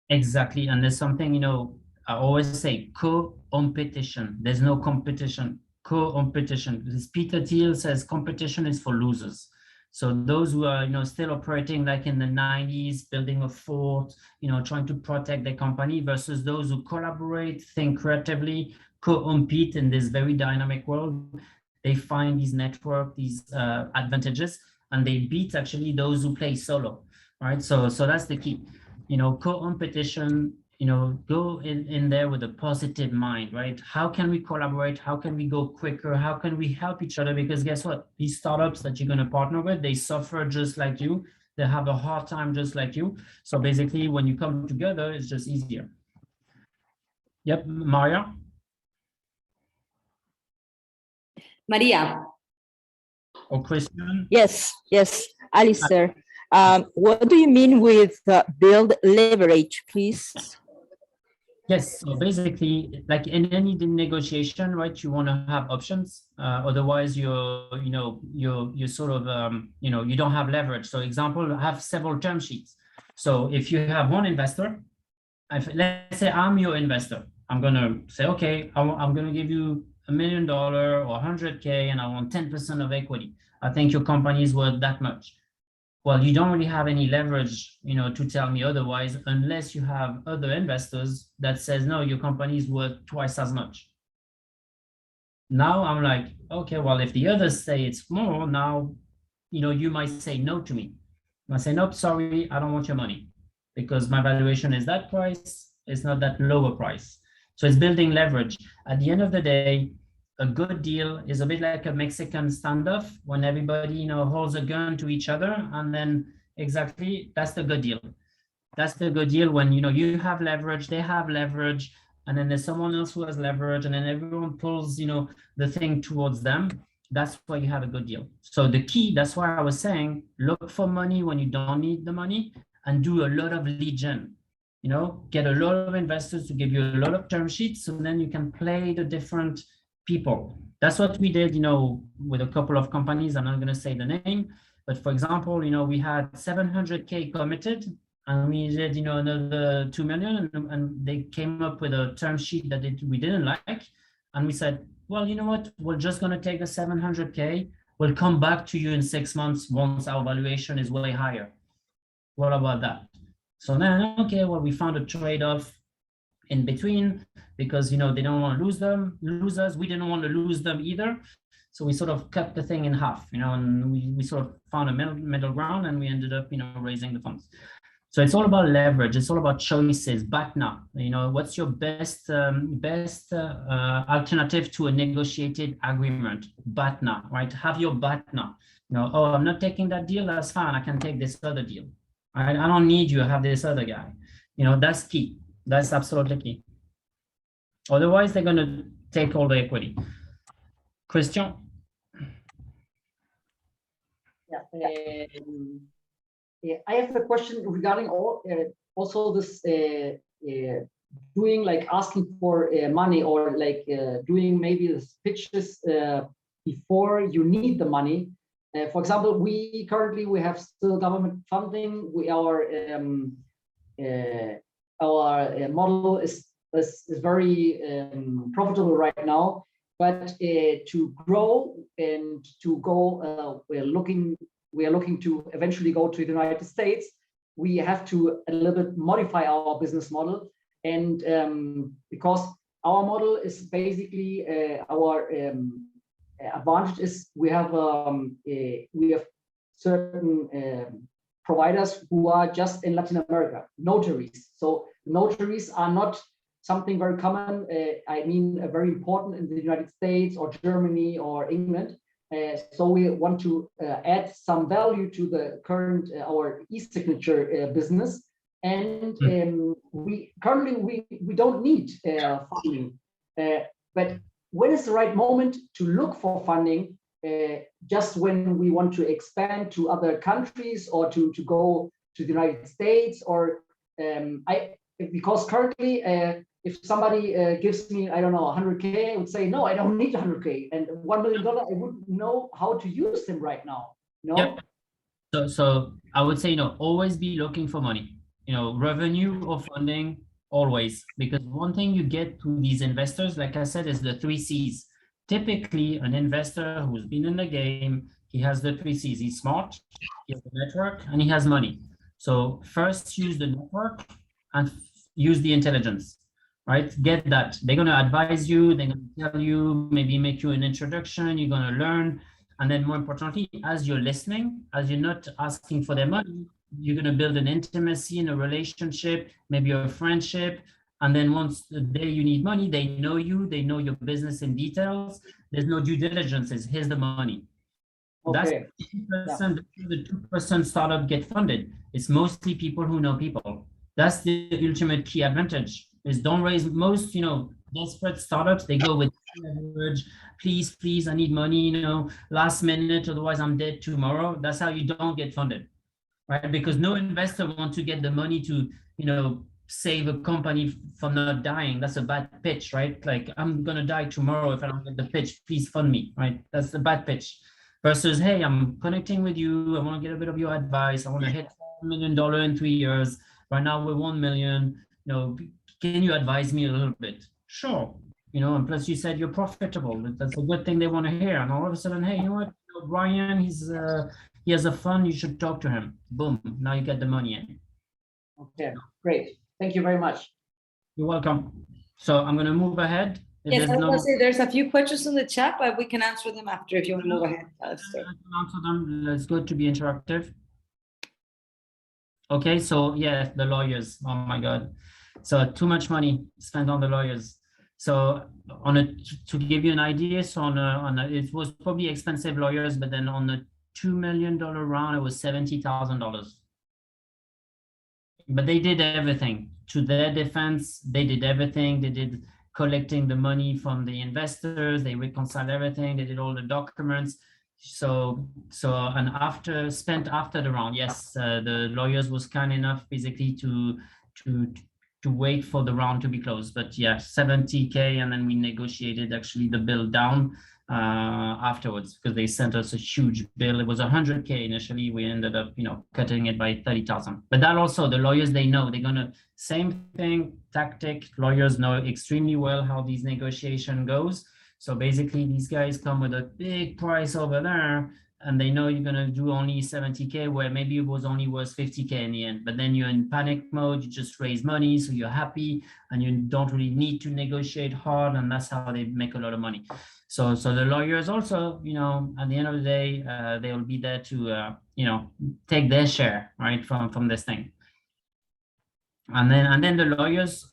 Exactly. And there's something, I always say, co-competition. There's no competition. Co-competition. As Peter Thiel says, competition is for losers. So those who are, still operating like in the 90s, building a fort, trying to protect their company, versus those who collaborate, think creatively, co-compete in this very dynamic world. They find these network, these advantages, and they beat actually those who play solo, right? So that's the key. Co-competition, go in there with a positive mind, right? How can we collaborate? How can we go quicker? How can we help each other? Because guess what? These startups that you're going to partner with, they suffer just like you. They have a hard time just like you. So basically, when you come together, it's just easier. Yep, Maria? Maria, or Christian? Yes, Alistair. What do you mean with build leverage, please? Yes, so basically, like in any negotiation, right, you want to have options. Otherwise, you sort of, you don't have leverage. So example, have several term sheets. So if you have one investor, let's say I'm your investor, I'm going to say, okay, I'm going to give you $1 million or 100K, and I want 10% of equity. I think your company is worth that much. Well, you don't really have any leverage, to tell me otherwise, unless you have other investors that says, no, your company is worth twice as much. Now I'm like, okay, well, if the others say it's more, now, you might say no to me. I say, nope, sorry, I don't want your money because my valuation is that price. It's not that lower price. So it's building leverage. At the end of the day, a good deal is a bit like a Mexican standoff when everybody, holds a gun to each other, and then exactly that's the good deal. That's the good deal when, you have leverage, they have leverage, and then there's someone else who has leverage, and then everyone pulls, the thing towards them. That's why you have a good deal. So the key, that's why I was saying, look for money when you don't need the money and do a lot of lead gen. Get a lot of investors to give you a lot of term sheets, so then you can play the different people. That's what we did, with a couple of companies. I'm not going to say the name, but for example, we had 700K committed, and we did, another 2 million, and they came up with a term sheet that we didn't like, and we said, well, you know what? We're just going to take the 700K. We'll come back to you in 6 months once our valuation is way higher. What about that? So then, okay, well, we found a trade-off in between because, they don't want to lose us. We didn't want to lose them either. So we sort of cut the thing in half, and we sort of found a middle ground, and we ended up, raising the funds. So it's all about leverage. It's all about choices. BATNA, what's your best alternative to a negotiated agreement? BATNA, right? Have your BATNA. Oh, I'm not taking that deal. That's fine. I can take this other deal. Right? I don't need you. I have this other guy. That's key. That's absolutely key. Otherwise, they're going to take all the equity. Christian? Yeah. I have a question regarding also this doing like asking for money, or like doing maybe the pitches before you need the money. For example, we currently have still government funding. Our model is very profitable right now, but to grow and to go, we are looking to eventually go to the United States. We have to a little bit modify our business model, and because our model is basically our advantage is we have certain providers who are just in Latin America, notaries. So notaries are not something very common. I mean, very important in the United States or Germany or England. So we want to add some value to the current our e-signature business, and we currently don't need funding. But when is the right moment to look for funding? Just when we want to expand to other countries or to go to the United States, or because currently if somebody gives me, I don't know, 100K, I would say, no, I don't need 100K. And $1 million, I wouldn't know how to use them right now. Yep. So I would say, always be looking for money, revenue or funding, always. Because one thing you get to these investors, like I said, is the 3 C's. Typically, an investor who's been in the game, he has the 3 C's. He's smart, he has a network, and he has money. So first use the network and use the intelligence. Right? Get that. They're going to advise you. They're going to tell you, maybe make you an introduction. You're going to learn. And then more importantly, as you're listening, as you're not asking for their money, you're going to build an intimacy in a relationship, maybe a friendship. And then once the day you need money, they know you, they know your business in details. There's no due diligence. It's here's the money. Okay. That's the 2% startup get funded. It's mostly people who know people. That's the ultimate key advantage. Is don't raise most, desperate startups, they go with leverage. Please, I need money, last minute, otherwise I'm dead tomorrow. That's how you don't get funded, right? Because no investor wants to get the money to, save a company from not dying. That's a bad pitch, right? Like, I'm gonna die tomorrow if I don't get the pitch. Please fund me, right? That's the bad pitch. Versus, hey, I'm connecting with you. I want to get a bit of your advice. I want to hit $1 million in 3 years. Right now we're 1 million. Can you advise me a little bit? Sure. And plus you said you're profitable. That's a good thing they want to hear. And all of a sudden, hey, you know what? Brian, he has a fund. You should talk to him. Boom. Now you get the money in. Okay, great. Thank you very much. You're welcome. So I'm going to move ahead. Yes, I was going to say there's a few questions in the chat, but we can answer them after if you want to move ahead. I can answer them. Let's go to be interactive. Okay, so yeah, the lawyers. Oh my God. So too much money spent on the lawyers. So to give you an idea, so it was probably expensive lawyers, but then on the $2 million round, it was $70,000. But they did everything. To their defense, they did everything. They did collecting the money from the investors. They reconciled everything. They did all the documents. And after the round, yes, the lawyers was kind enough basically to wait for the round to be closed. But yeah, 70K, and then we negotiated actually the bill down afterwards, because they sent us a huge bill. It was 100K initially. We ended up, cutting it by 30,000. But that also, the lawyers, they know they're gonna, same thing, tactic. Lawyers know extremely well how these negotiation goes. So basically, these guys come with a big price over there, and they know you're gonna do only 70K, where maybe it was only worth 50K in the end. But then you're in panic mode. You just raise money, so you're happy, and you don't really need to negotiate hard, and that's how they make a lot of money. So the lawyers also, at the end of the day, they will be there to, take their share, right, from this thing. And then the lawyers,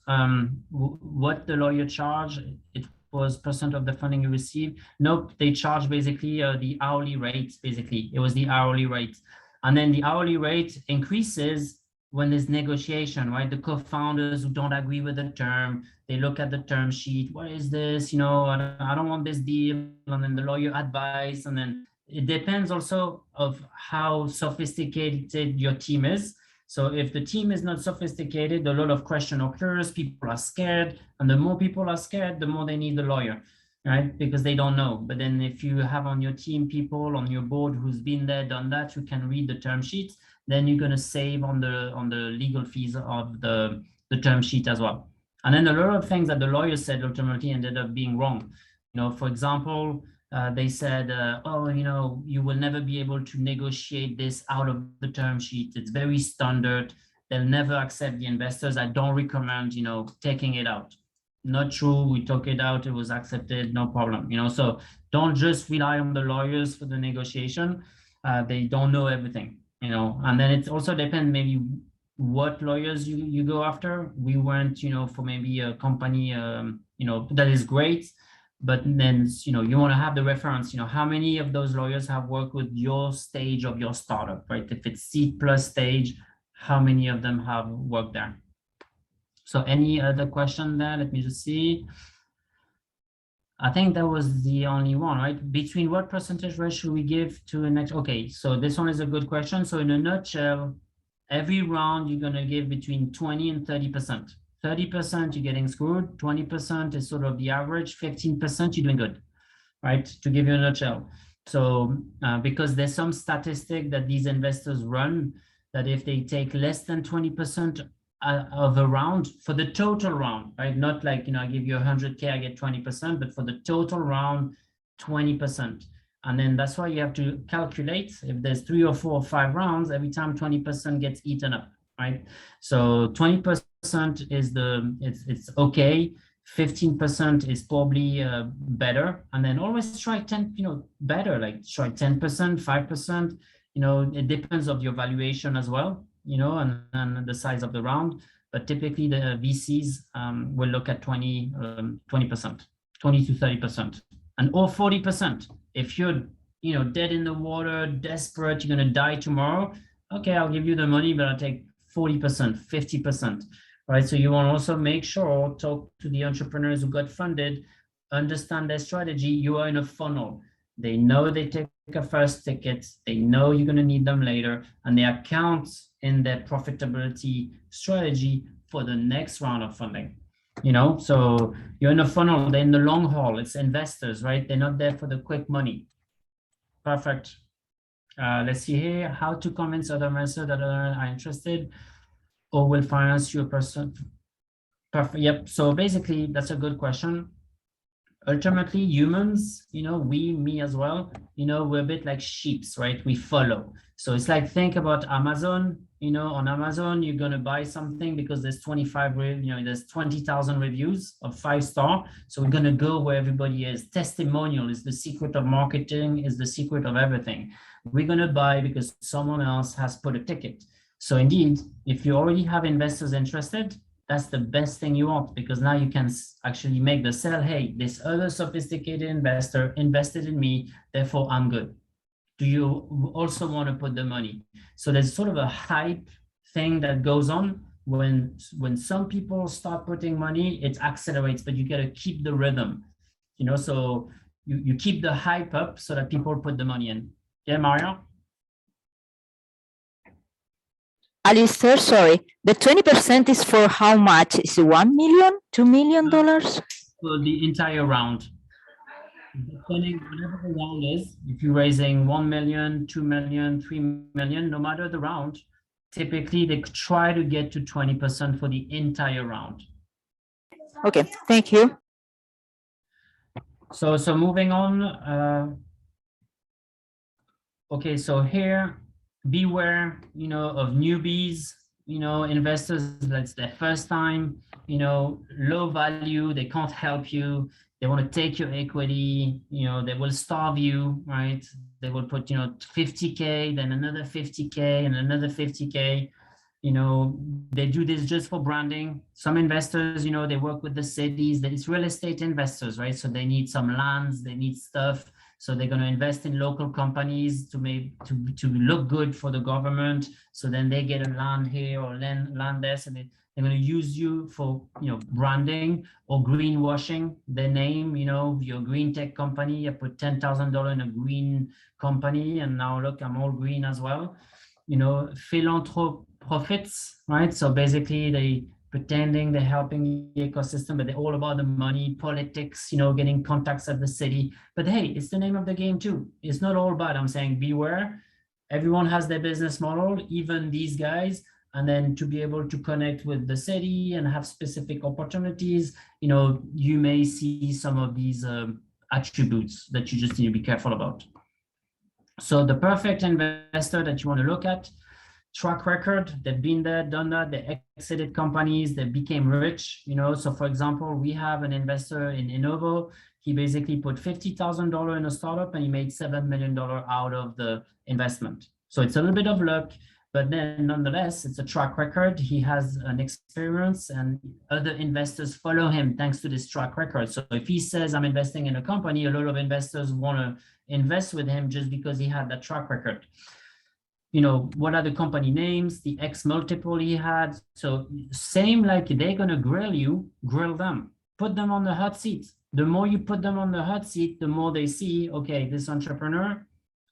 what the lawyer charge, it was percent of the funding you receive. Nope, they charge basically the hourly rate, basically. It was the hourly rate. And then the hourly rate increases when there's negotiation, right? The co-founders who don't agree with the term, they look at the term sheet. What is this? I don't want this deal. And then the lawyer advice. And then it depends also of how sophisticated your team is. So if the team is not sophisticated, a lot of question occurs, people are scared, and the more people are scared, the more they need the lawyer, right? Because they don't know. But then if you have on your team people on your board who's been there, done that, who can read the term sheets, then you're going to save on the legal fees of the term sheet as well. And then a lot of things that the lawyer said ultimately ended up being wrong. For example, they said, you will never be able to negotiate this out of the term sheet. It's very standard. They'll never accept the investors. I don't recommend, taking it out. Not true. We took it out. It was accepted. No problem. So don't just rely on the lawyers for the negotiation. They don't know everything, and then it also depends maybe what lawyers you go after. We went, for maybe a company, that is great. But then, you want to have the reference, how many of those lawyers have worked with your stage of your startup, right? If it's seed plus stage, how many of them have worked there? So any other question there? Let me just see. I think that was the only one, right? Between what percentage rate should we give to the next? Okay, so this one is a good question. So in a nutshell, every round you're going to give between 20 and 30%. 30% you're getting screwed, 20% is sort of the average, 15% you're doing good, right? To give you a nutshell. So because there's some statistic that these investors run, that if they take less than 20% of a round for the total round, right? Not like, I give you 100K, I get 20%, but for the total round, 20%. And then that's why you have to calculate if there's 3 or 4 or 5 rounds, every time 20% gets eaten up, right? So 20% is it's okay. 15% is probably better. And then always try 10, better, like try 10%, 5%, it depends of your valuation as well, and the size of the round. But typically the VCs will look at 20%, 20 to 30%, and or 40%. If you're, dead in the water, desperate, you're going to die tomorrow. Okay, I'll give you the money, but I'll take 40%, 50%, right? So you want to also make sure, talk to the entrepreneurs who got funded, understand their strategy. You are in a funnel. They know they take a first ticket, they know you're going to need them later, and they account in their profitability strategy for the next round of funding. You know, so you're in a funnel, they're in the long haul, it's investors, right? They're not there for the quick money. Perfect. Let's see here, how to convince other investors that are interested or will finance you a person. Perfect. Yep. So basically, that's a good question. Ultimately, humans, you know, me as well, you know, we're a bit like sheeps, right? We follow. So it's like, think about Amazon, you know, on Amazon, you're going to buy something because there's 20,000 reviews of 5-star. So we're going to go where everybody is. Testimonial is the secret of marketing, is the secret of everything. We're going to buy because someone else has put a ticket. So indeed, if you already have investors interested, that's the best thing you want, because now you can actually make the sell. Hey, this other sophisticated investor invested in me, therefore I'm good. Do you also want to put the money? So there's sort of a hype thing that goes on when some people start putting money, it accelerates, but you got to keep the rhythm, you know, so you keep the hype up so that people put the money in. Yeah, Mario? Alistair, sorry, the 20% is for how much? Is it 1 million, $2 million? For the entire round. Depending whatever the round is, if you're raising 1 million, 2 million, 3 million, no matter the round, typically they try to get to 20% for the entire round. Okay, thank you. So moving on. Okay, so here, beware, you know, of newbies, you know, investors, that's their first time, you know, low value, they can't help you. They want to take your equity, you know, they will starve you, right? They will put, you know, 50K, then another 50K and another 50K. You know, they do this just for branding. Some investors, you know, they work with the cities, that it's real estate investors, right? So they need some lands, they need stuff. So they're going to invest in local companies to look good for the government. So then they get a land here or land there. So they're going to use you for, you know, branding or greenwashing their name. You know, your green tech company, I put $10,000 in a green company, and now look, I'm all green as well. You know, philanthropists, right? So basically they pretending they're helping the ecosystem, but they're all about the money, politics, you know, getting contacts at the city. But hey, it's the name of the game too. It's not all bad. I'm saying beware. Everyone has their business model, even these guys. And then to be able to connect with the city and have specific opportunities, you know, you may see some of these attributes that you just need to be careful about. So the perfect investor that you want to look at, track record, they've been there, done that, they exited companies, they became rich, you know. So for example, we have an investor in Innovo. He basically put $50,000 in a startup and he made $7 million out of the investment. So it's a little bit of luck, but then nonetheless, it's a track record. He has an experience and other investors follow him thanks to this track record. So if he says, I'm investing in a company, a lot of investors want to invest with him just because he had that track record. You know, what are the company names, the X multiple he had. So same, like they're going to grill you, grill them, put them on the hot seat. The more you put them on the hot seat, the more they see, okay, this entrepreneur,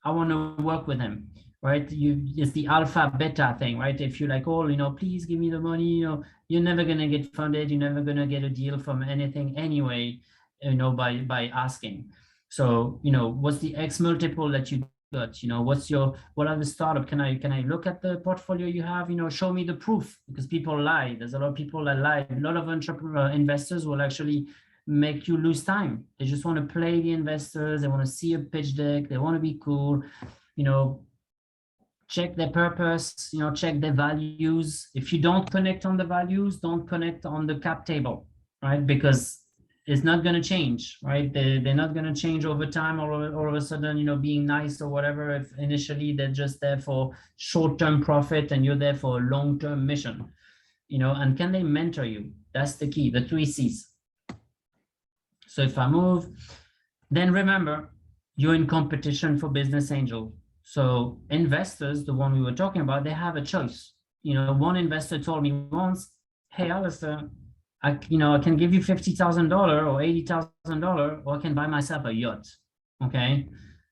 I want to work with him, right? It's the alpha beta thing, right? If you're like, oh, you know, please give me the money, you know, you're never going to get funded. You're never going to get a deal from anything anyway, you know, by asking. So, you know, what's the X multiple that you got? You know, what are the startup? Can I look at the portfolio you have? You know, show me the proof, because people lie. There's a lot of people that lie. A lot of investors will actually make you lose time. They just want to play the investors. They want to see a pitch deck. They want to be cool. You know, check their purpose, you know, check their values. If you don't connect on the values, don't connect on the cap table, right? Because it's not going to change, right? They're not going to change over time, or all of a sudden, you know, being nice or whatever. If initially they're just there for short-term profit and you're there for a long-term mission, you know, and can they mentor you? That's the key, the 3 C's. So if I move, then remember, you're in competition for business angel. So investors, the one we were talking about, they have a choice. You know, one investor told me once, hey, Alistair, I can give you $50,000 or $80,000, or I can buy myself a yacht. Okay.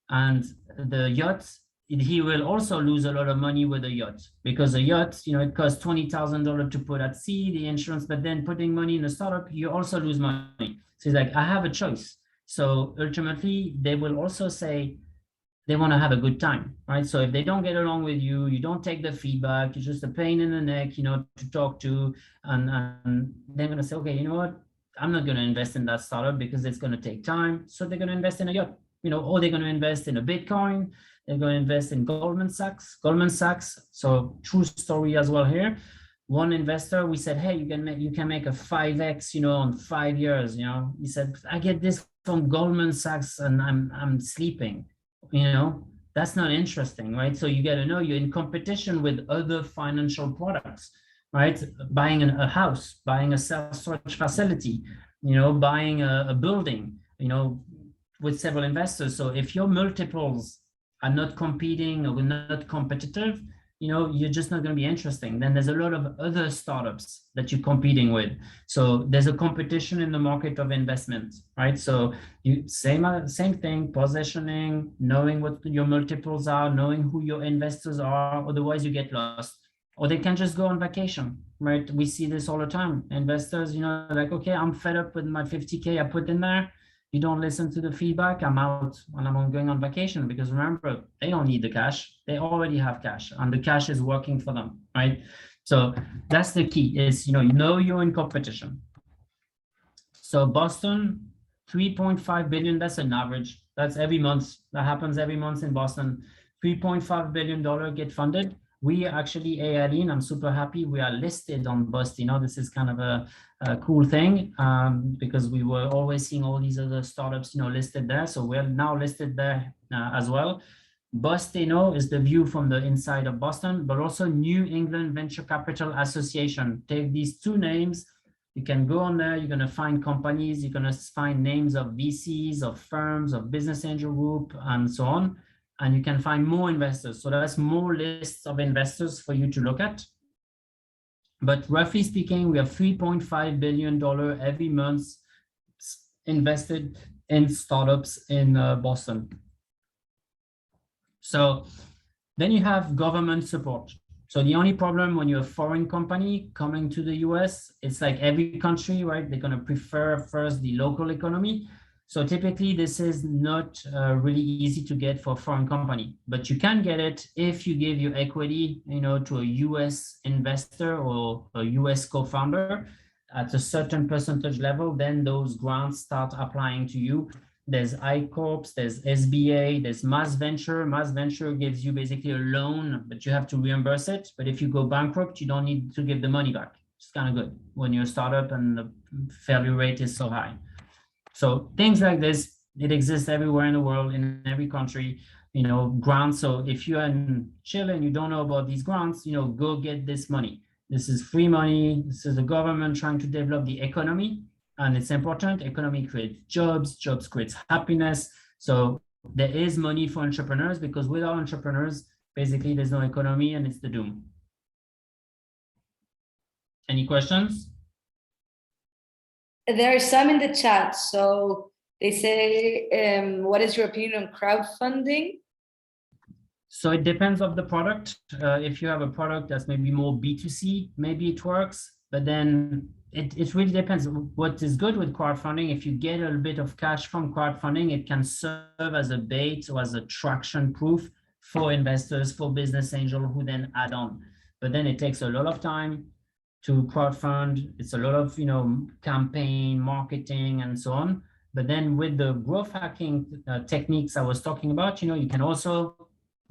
And the yacht, he will also lose a lot of money with a yacht, because a yacht, it costs $20,000 to put at sea, the insurance, but then putting money in a startup, you also lose money. So he's like, I have a choice. So ultimately, they will also say they want to have a good time, right? So if they don't get along with you, you don't take the feedback, you're just a pain in the neck, to talk to, and they're going to say, okay, you know what? I'm not going to invest in that startup because it's going to take time. So they're going to invest in a yacht, or they're going to invest in a Bitcoin. They're going to invest in Goldman Sachs. So true story as well here. One investor, we said, hey, you can make a 5x, on 5 years. He said, I get this from Goldman Sachs and I'm sleeping. That's not interesting, right? So you got to know you're in competition with other financial products, right? Buying a house, buying a self-storage facility, buying a building, with several investors. So if your multiples are not competing or not competitive, you're just not going to be interesting. Then there's a lot of other startups that you're competing with. So there's a competition in the market of investment, right? So same thing, positioning, knowing what your multiples are, knowing who your investors are, otherwise you get lost. Or they can just go on vacation, right? We see this all the time. Investors, like, okay, I'm fed up with my 50K I put in there. You don't listen to the feedback, I'm out and I'm going on vacation, because remember, they don't need the cash. They already have cash and the cash is working for them, right? So that's the key is, you're in competition. So Boston, 3.5 billion, that's an average. That's every month. That happens every month in Boston. $3.5 billion get funded. We actually, Aline, I'm super happy we are listed on Boston. This is kind of a cool thing, because we were always seeing all these other startups, listed there. So we're now listed there as well. Boston is the view from the inside of Boston, but also New England Venture Capital Association. Take these two names. You can go on there, you're going to find companies, you're going to find names of VCs, of firms, of business angel group, and so on. And you can find more investors. So that's more lists of investors for you to look at. But roughly speaking, we have $3.5 billion every month invested in startups in Boston. So then you have government support. So the only problem when you're a foreign company coming to the US, it's like every country, right? They're going to prefer first the local economy. So typically this is not really easy to get for a foreign company, but you can get it if you give your equity, to a US investor or a US co-founder at a certain percentage level, then those grants start applying to you. There's I-Corps, there's SBA, there's Mass Venture. Mass Venture gives you basically a loan, but you have to reimburse it. But if you go bankrupt, you don't need to give the money back. It's kind of good when you're a startup and the failure rate is so high. So things like this, it exists everywhere in the world, in every country, grants. So if you're in Chile and you don't know about these grants, go get this money. This is free money. This is the government trying to develop the economy. And it's important. Economy creates jobs, jobs creates happiness. So there is money for entrepreneurs, because without entrepreneurs, basically there's no economy and it's the doom. Any questions? There are some in the chat. So they say, what is your opinion on crowdfunding? So it depends on the product. If you have a product that's maybe more B2C, maybe it works, but then it really depends. What is good with crowdfunding, if you get a little bit of cash from crowdfunding, it can serve as a bait or as a traction proof for investors, for business angels who then add on. But then it takes a lot of time to crowdfund. It's a lot of, campaign, marketing, and so on. But then with the growth hacking techniques I was talking about, you can also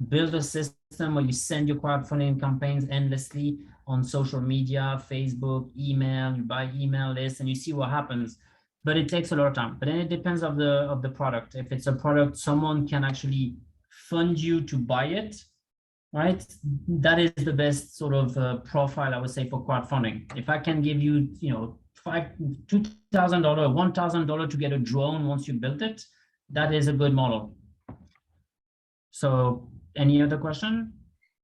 build a system where you send your crowdfunding campaigns endlessly on social media, Facebook, email, you buy email lists and you see what happens. But it takes a lot of time. But then it depends of the product. If it's a product someone can actually fund you to buy it, right? That is the best sort of profile, I would say, for crowdfunding. If I can give you, $2,000, $1,000 to get a drone once you built it, that is a good model. So any other question?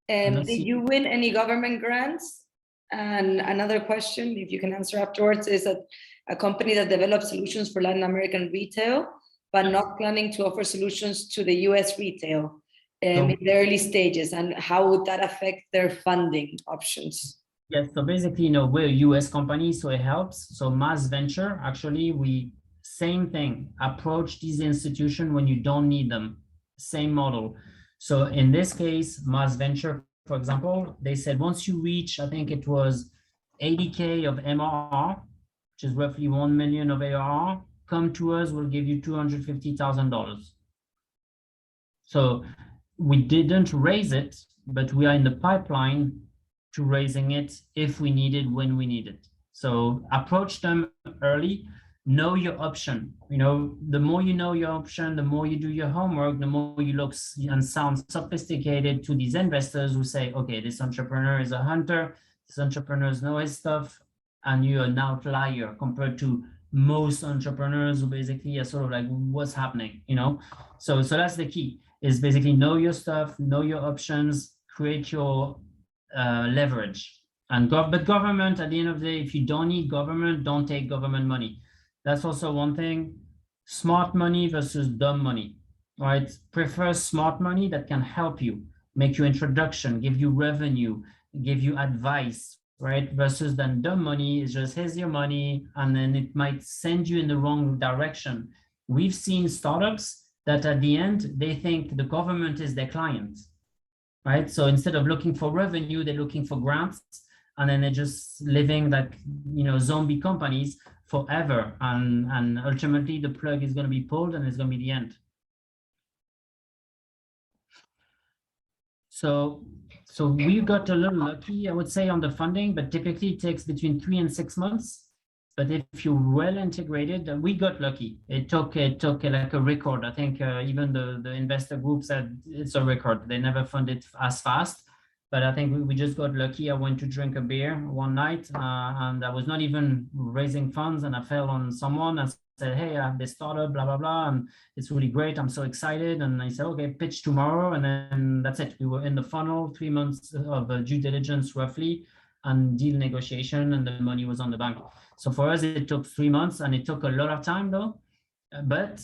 Did you win any government grants? And another question, if you can answer afterwards, is that a company that develops solutions for Latin American retail, but not planning to offer solutions to the US retail in the early stages, and how would that affect their funding options? Yes, so basically, we're a US company, so it helps. So Mass Venture, actually, we same thing, approach these institutions when you don't need them, same model. So in this case, Mass Venture, for example, they said once you reach, I think it was 80K of MRR, which is roughly 1 million of ARR, come to us, we'll give you $250,000. So we didn't raise it, but we are in the pipeline to raising it if we need it, when we need it. So approach them early, know your option. The more you know your option, the more you do your homework, the more you look and sound sophisticated to these investors who say, okay, this entrepreneur is a hunter, this entrepreneur knows his stuff, and you're an outlier compared to most entrepreneurs who basically are sort of like, what's happening, So that's the key, is basically know your stuff, know your options, create your leverage. But government, at the end of the day, if you don't need government, don't take government money. That's also one thing. Smart money versus dumb money, right? Prefer smart money that can help you, make you introduction, give you revenue, give you advice, right? Versus then dumb money is just, here's your money, and then it might send you in the wrong direction. We've seen startups that at the end, they think the government is their client, right? So instead of looking for revenue, they're looking for grants, and then they're just living like, zombie companies forever. And ultimately the plug is going to be pulled and it's going to be the end. So we got a little lucky, I would say, on the funding, but typically it takes between 3 and 6 months. But if you're well integrated, we got lucky. It took like a record. I think even the investor group said it's a record. They never funded as fast, but I think we just got lucky. I went to drink a beer one night and I was not even raising funds, and I fell on someone and said, hey, I have this startup, blah, blah, blah, and it's really great. I'm so excited. And I said, okay, pitch tomorrow. And then that's it. We were in the funnel, 3 months of due diligence roughly, and deal negotiation, and the money was on the bank. So for us, it took 3 months, and it took a lot of time though. But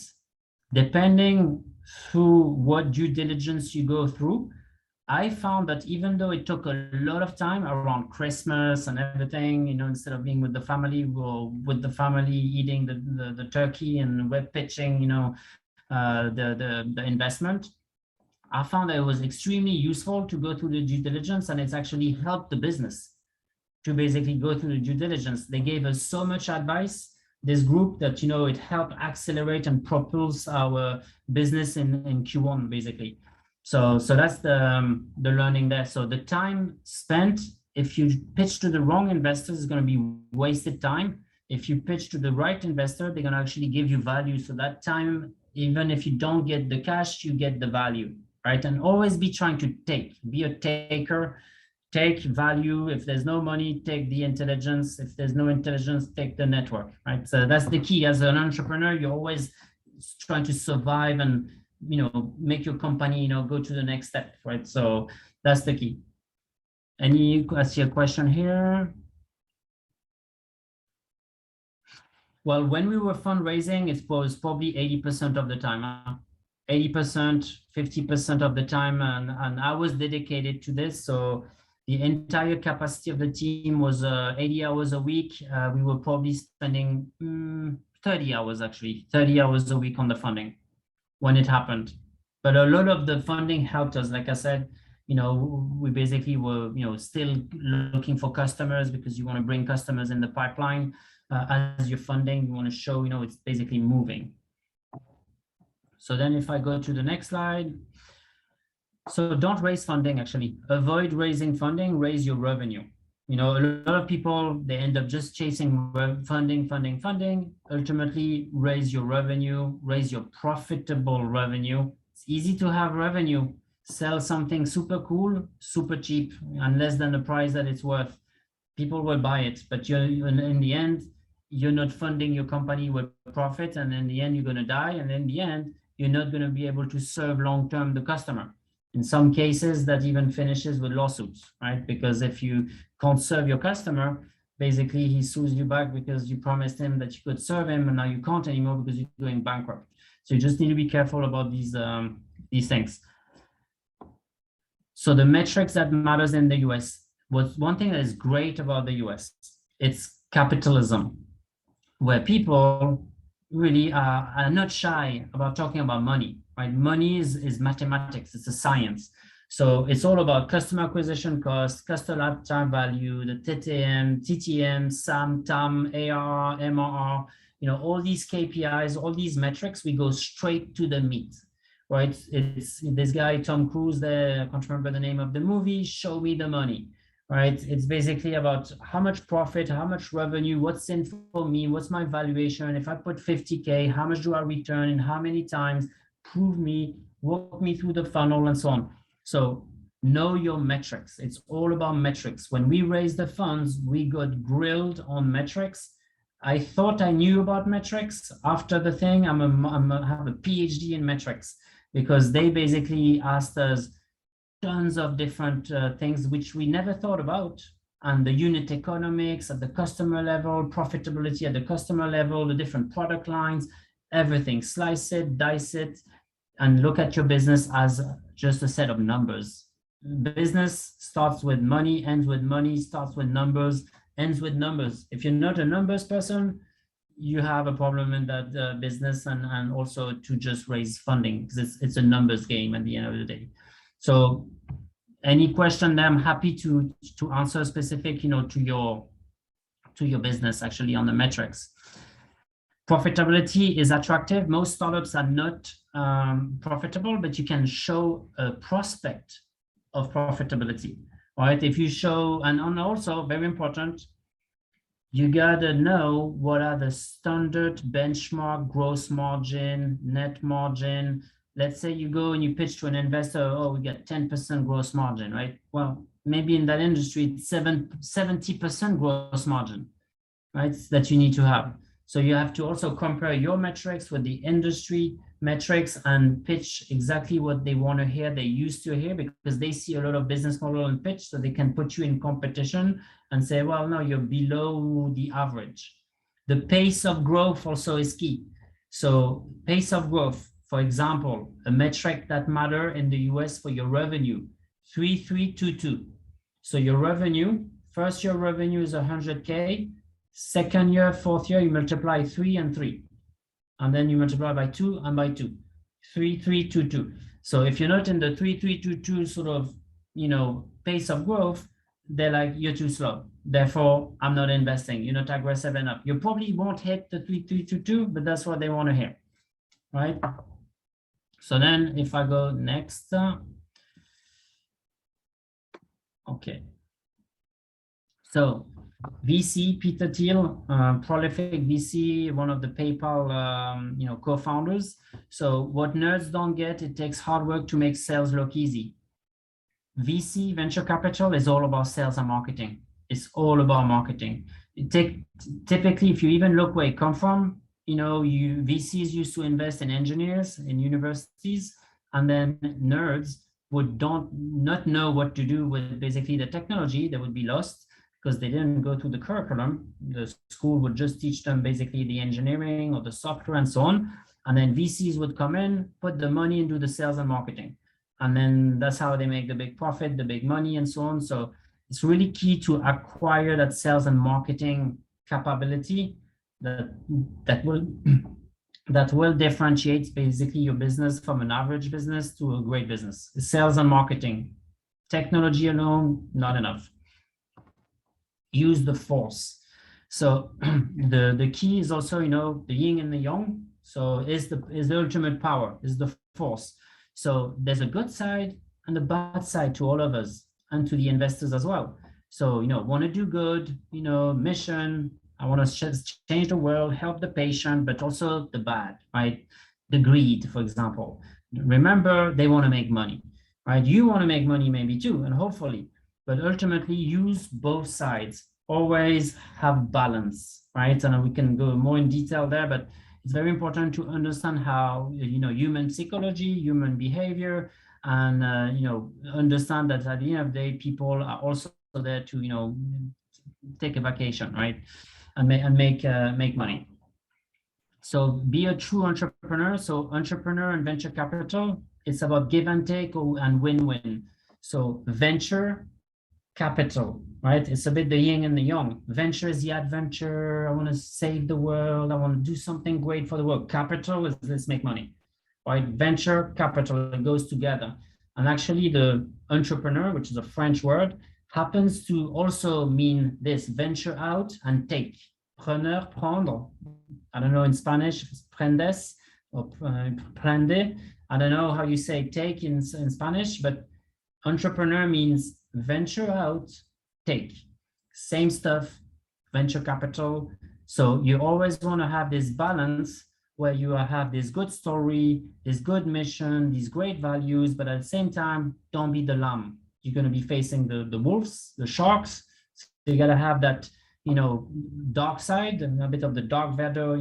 depending through what due diligence you go through, I found that even though it took a lot of time around Christmas and everything, instead of being with the family, we're with the family eating the turkey, and we're pitching, the investment. I found that it was extremely useful to go through the due diligence, and it's actually helped the business to basically go through the due diligence. They gave us so much advice, this group, that, it helped accelerate and propulse our business in Q1, basically. So that's the learning there. So the time spent, if you pitch to the wrong investors, is going to be wasted time. If you pitch to the right investor, they're going to actually give you value. So that time, even if you don't get the cash, you get the value, right? And always be trying to be a taker. Take value. If there's no money, take the intelligence. If there's no intelligence, take the network, right? So that's the key. As an entrepreneur, you're always trying to survive and, make your company, go to the next step, right? So that's the key. I see a question here. Well, when we were fundraising, it was probably 80% of the time, 80%, 50% of the time. And I was dedicated to this. So the entire capacity of the team was 80 hours a week. We were probably spending 30 hours a week on the funding when it happened. But a lot of the funding helped us. Like I said, we basically were, still looking for customers, because you want to bring customers in the pipeline. As you're funding, you want to show, it's basically moving. So then if I go to the next slide. So don't raise funding, actually. Avoid raising funding, raise your revenue. A lot of people, they end up just chasing funding. Ultimately, raise your revenue, raise your profitable revenue. It's easy to have revenue. Sell something super cool, super cheap, and less than the price that it's worth. People will buy it, but in the end, you're not funding your company with profit, and in the end, you're going to die. And in the end, you're not going to be able to serve long-term the customer. In some cases, that even finishes with lawsuits, right? Because if you can't serve your customer, basically he sues you back because you promised him that you could serve him, and now you can't anymore because you're going bankrupt. So you just need to be careful about these things. So the metrics that matters in the US, one thing that is great about the US, it's capitalism, where people really are not shy about talking about money, right? Money is mathematics, it's a science. So it's all about customer acquisition cost, customer lifetime value, the TTM, SAM, TAM, ARR, MRR, all these KPIs, all these metrics, we go straight to the meat, right? It's this guy, Tom Cruise, I can't remember the name of the movie, Show Me the Money, right? It's basically about how much profit, how much revenue, what's in for me, what's my valuation. If I put 50K, how much do I return and how many times? Prove me, walk me through the funnel and so on. So know your metrics. It's all about metrics. When we raised the funds, we got grilled on metrics. I thought I knew about metrics. After the thing, I have a PhD in metrics, because they basically asked us tons of different things which we never thought about, and the unit economics at the customer level, profitability at the customer level, the different product lines, everything. Slice it, dice it, and look at your business as just a set of numbers. Business starts with money, ends with money, starts with numbers, ends with numbers. If you're not a numbers person, you have a problem in that business, and also to just raise funding, because it's a numbers game at the end of the day. So any question there, I'm happy to answer specific, to your business actually on the metrics. Profitability is attractive. Most startups are not profitable, but you can show a prospect of profitability, right? If you show, and also very important, you gotta know what are the standard benchmark gross margin, net margin. Let's say you go and you pitch to an investor, oh, we get 10% gross margin, right? Well, maybe in that industry, it's 70% gross margin, right? That you need to have. So you have to also compare your metrics with the industry metrics and pitch exactly what they want to hear, they used to hear, because they see a lot of business model and pitch, so they can put you in competition and say, well, no, you're below the average. The pace of growth also is key. So pace of growth, for example, a metric that matter in the US for your revenue, 3-3-2-2. So your revenue, first year revenue is 100K, second year, fourth year, you multiply 3 and 3. And then you multiply by 2 and by 2, 3-3-2-2. So if you're not in the 3-3-2-2 sort of, pace of growth, they're like, you're too slow. Therefore, I'm not investing. You're not aggressive enough. You probably won't hit the 3-3-2-2, but that's what they want to hear, right? So then if I go next, okay. So VC, Peter Thiel, prolific VC, one of the PayPal, co-founders. So what nerds don't get, it takes hard work to make sales look easy. VC, venture capital, is all about sales and marketing. It's all about marketing. Typically, if you even look where it comes from, VCs used to invest in engineers in universities, and then nerds would not know what to do with basically the technology. They would be lost because they didn't go through the curriculum. The school would just teach them basically the engineering or the software and so on. And then VCs would come in, put the money into the sales and marketing. And then that's how they make the big profit, the big money and so on. So it's really key to acquire that sales and marketing capability that will differentiate basically your business from an average business to a great business. Sales and marketing. Technology alone, not enough. Use the force. So the key is also, the yin and the yang. So is the ultimate power, is the force. So there's a good side and a bad side to all of us and to the investors as well. So, want to do good, mission, I want to change the world, help the patient, but also the bad, right? The greed, for example. Remember, they want to make money, right? You want to make money maybe too, and hopefully, but ultimately use both sides. Always have balance, right? And we can go more in detail there, but it's very important to understand how, human psychology, human behavior, and understand that at the end of the day, people are also there to take a vacation, right, and make money. So be a true entrepreneur. So entrepreneur and venture capital, it's about give and take and win-win. So venture capital, right? It's a bit the yin and the yang. Venture is the adventure. I want to save the world. I want to do something great for the world. Capital is let's make money, right? Venture capital, it goes together. And actually the entrepreneur, which is a French word, happens to also mean this: venture out and take. Preneur, prendre. I don't know in Spanish, if it's prendes or prende. I don't know how you say take in Spanish, but entrepreneur means venture out, take. Same stuff, venture capital. So you always want to have this balance where you have this good story, this good mission, these great values, but at the same time, don't be the lamb. You're going to be facing the wolves, the sharks. So you got to have that, dark side and a bit of the dark Vader,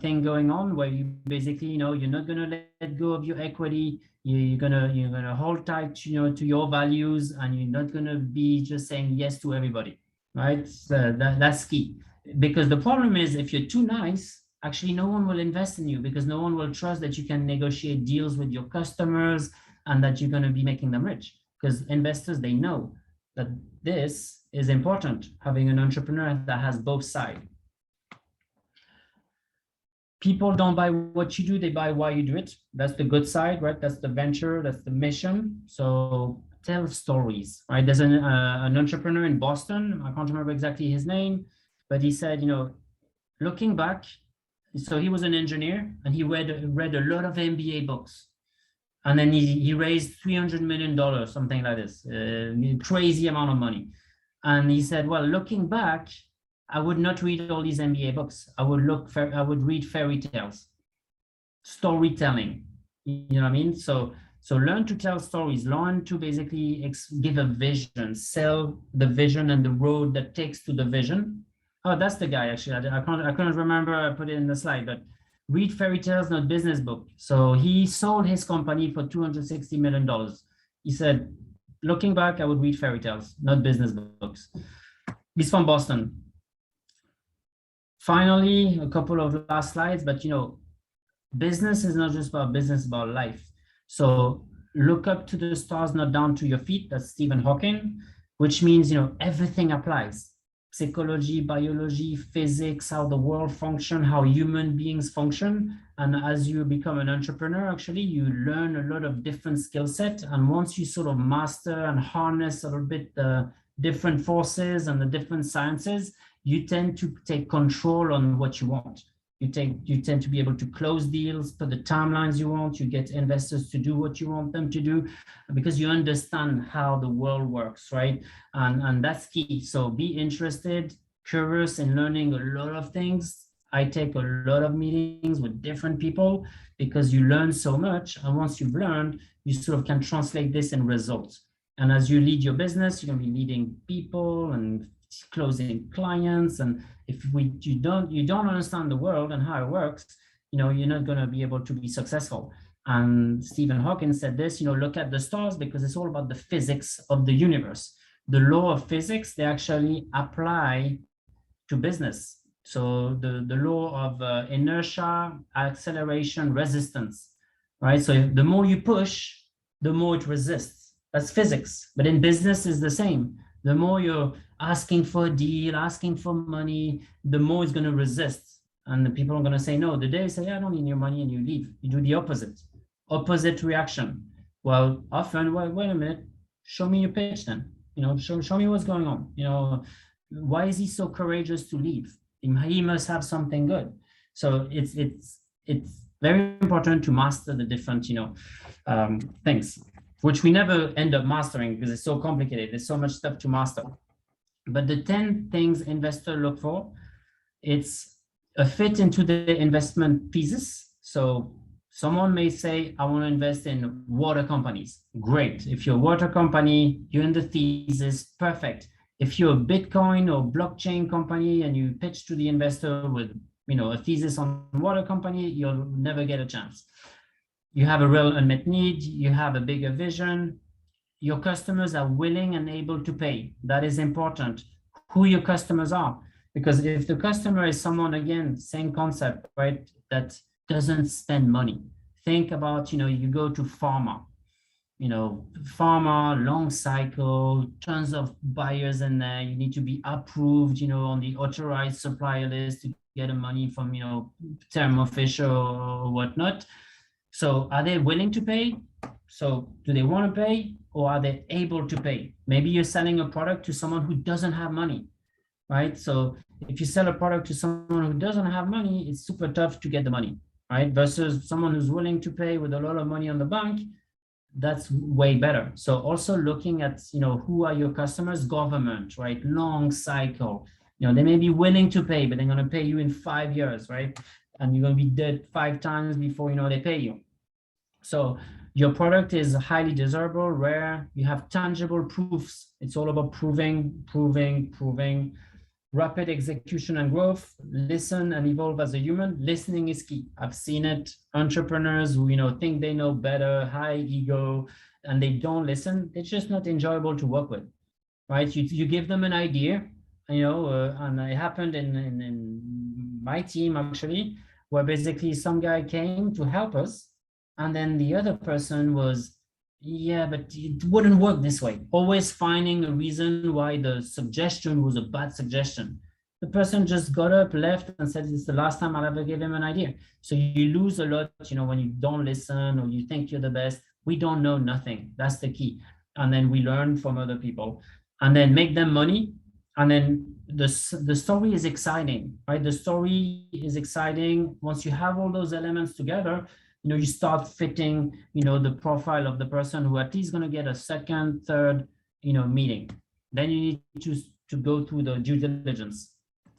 thing going on, where you basically, you're not going to let go of your equity. You're gonna hold tight, to your values, and you're not gonna be just saying yes to everybody, right? So that's key. Because the problem is, if you're too nice, actually no one will invest in you, because no one will trust that you can negotiate deals with your customers and that you're gonna be making them rich. Because investors, they know that this is important, having an entrepreneur that has both sides. People don't buy what you do, they buy why you do it. That's the good side, right? That's the venture, that's the mission. So tell stories, right? There's an entrepreneur in Boston, I can't remember exactly his name, but he said, looking back, so he was an engineer and he read a lot of MBA books. And then he raised $300 million, something like this, crazy amount of money. And he said, well, looking back, I would not read all these MBA books. I would read fairy tales, storytelling. You know what I mean? So learn to tell stories. Learn to basically give a vision, sell the vision and the road that takes to the vision. Oh, that's the guy. Actually, I couldn't remember. I put it in the slide, but read fairy tales, not business book. So he sold his company for $260 million. He said, looking back, I would read fairy tales, not business books. He's from Boston. Finally, a couple of last slides, but business is not just about business, about life. So look up to the stars, not down to your feet. That's Stephen Hawking, which means, everything applies. Psychology, biology, physics, how the world functions, how human beings function. And as you become an entrepreneur, actually, you learn a lot of different skill sets. And once you sort of master and harness a little bit the different forces and the different sciences, you tend to take control on what you want. You tend to be able to close deals, put the timelines you want, you get investors to do what you want them to do, because you understand how the world works, right? And that's key. So be interested, curious in learning a lot of things. I take a lot of meetings with different people because you learn so much. And once you've learned, you sort of can translate this in results. And as you lead your business, you're gonna be leading people and closing clients. And if you don't understand the world and how it works, you're not going to be able to be successful. And Stephen Hawking said this, look at the stars, because it's all about the physics of the universe. The law of physics, they actually apply to business. So the law of inertia, acceleration, resistance, right? So the more you push, the more it resists. That's physics. But in business, it's the same. The more you're asking for a deal, asking for money, the more it's going to resist. And the people are going to say no. The day you say, I don't need your money, and you leave. You do the opposite reaction. Well, often, well, wait a minute, show me your pitch then. Show me what's going on. Why is he so courageous to leave? He must have something good. So it's very important to master the different, things, which we never end up mastering because it's so complicated. There's so much stuff to master. But the 10 things investors look for, it's a fit into the investment thesis. So someone may say, I want to invest in water companies. Great. If you're a water company, you're in the thesis, perfect. If you're a Bitcoin or blockchain company and you pitch to the investor with a thesis on water company, you'll never get a chance. you have a real unmet need, you have a bigger vision, your customers are willing and able to pay. That is important. Who your customers are. Because if the customer is someone, again, same concept, right, that doesn't spend money. Think about, you go to pharma, pharma, long cycle, tons of buyers in there. You need to be approved, on the authorized supplier list to get the money from, Thermo Fisher or whatnot. So are they willing to pay? So do they want to pay, or are they able to pay? Maybe you're selling a product to someone who doesn't have money, right? So if you sell a product to someone who doesn't have money, it's super tough to get the money, right? Versus someone who's willing to pay with a lot of money on the bank, that's way better. So also looking at, who are your customers? Government, right? Long cycle. They may be willing to pay, but they're going to pay you in 5 years, right? And you're going to be dead 5 times before they pay you. So your product is highly desirable, rare. You have tangible proofs. It's all about proving. Rapid execution and growth. Listen and evolve as a human. Listening is key. I've seen it. Entrepreneurs who think they know better, high ego, and they don't listen. It's just not enjoyable to work with, right? You give them an idea, and it happened in my team actually, where basically some guy came to help us, and then the other person was, yeah, but it wouldn't work this way. Always finding a reason why the suggestion was a bad suggestion. The person just got up, left, and said, it's the last time I'll ever give him an idea. So you lose a lot, when you don't listen or you think you're the best. We don't know nothing. That's the key. And then we learn from other people and then make them money. And then the story is exciting, right? The story is exciting. Once you have all those elements together, you start fitting, the profile of the person who at least going to get a second, third, meeting. Then you need to go through the due diligence.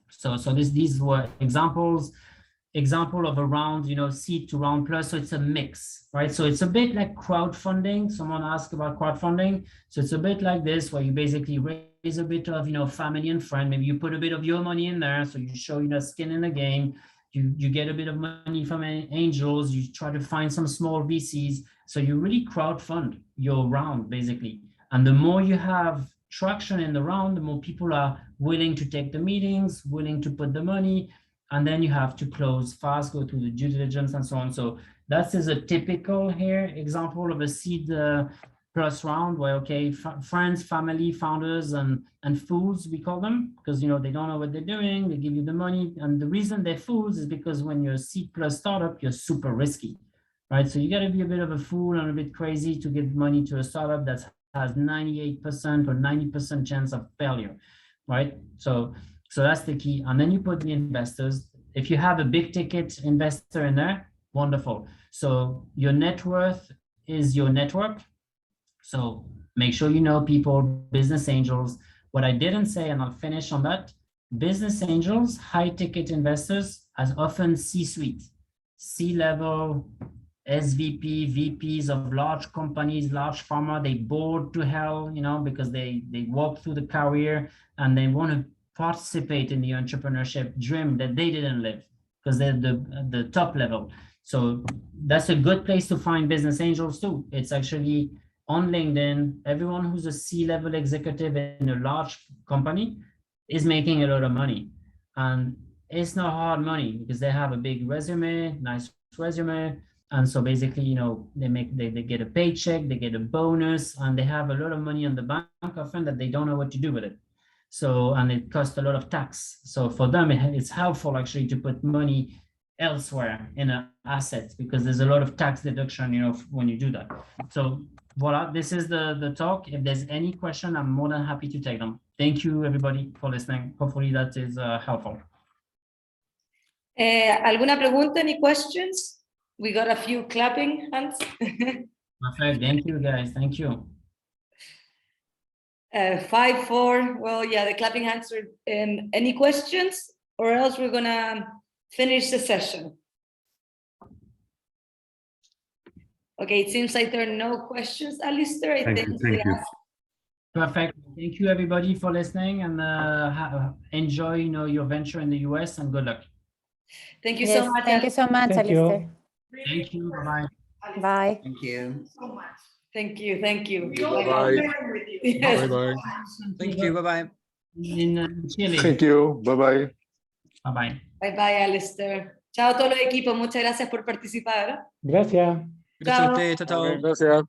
So these were example of a round, seed to round plus. So it's a mix, right? So it's a bit like crowdfunding. Someone asked about crowdfunding. So it's a bit like this, where you basically raise a bit of, family and friend. Maybe you put a bit of your money in there. So you show, skin in the game. You get a bit of money from angels, you try to find some small VCs. So you really crowdfund your round, basically. And the more you have traction in the round, the more people are willing to take the meetings, willing to put the money, and then you have to close fast, go through the due diligence and so on. So that is a typical example of a seed plus round where, okay, friends, family, founders, and fools, we call them, because, they don't know what they're doing. They give you the money. And the reason they're fools is because when you're a seed plus startup, you're super risky, right? So you got to be a bit of a fool and a bit crazy to give money to a startup that has 98% or 90% chance of failure, right? So that's the key. And then you put the investors. If you have a big ticket investor in there, wonderful. So your net worth is your network. So make sure you know people, business angels. What I didn't say, and I'll finish on that, business angels, high ticket investors, as often C-suite, C-level, SVP, VPs of large companies, large pharma, they bored to hell, because they walk through the career and they want to participate in the entrepreneurship dream that they didn't live because they're the top level. So that's a good place to find business angels too. It's actually on LinkedIn, everyone who's a C-level executive in a large company is making a lot of money. And it's not hard money because they have a big resume, nice resume. And so basically, they get a paycheck, they get a bonus, and they have a lot of money on the bank often that they don't know what to do with it. So, and it costs a lot of tax. So for them, it's helpful actually to put money elsewhere in an asset because there's a lot of tax deduction, when you do that. So voila, this is the talk. If there's any question, I'm more than happy to take them. Thank you, everybody, for listening. Hopefully that is helpful. ¿Alguna pregunta? Any questions? We got a few clapping hands. Perfect. Thank you, guys. Thank you. 5-4. Well, yeah, the clapping hands are. Any questions? Or else we're gonna finish the session. Okay, it seems like there are no questions, Alistair. Thank you. Perfect. Thank you, everybody, for listening, and enjoy, your venture in the US, and good luck. Thank you so much. Thank you so much, Alistair. Thank you. Bye-bye. Bye. Thank you. So much. Thank you. Thank you. Bye. Yes. Bye. Thank you. Bye-bye. In Chile. Thank you. Bye-bye. Bye-bye. Bye bye, Alistair. Chao a todos los equipos. Muchas gracias por participar. Gracias. Gracias a Chao. ustedes. Chao, chao. Gracias.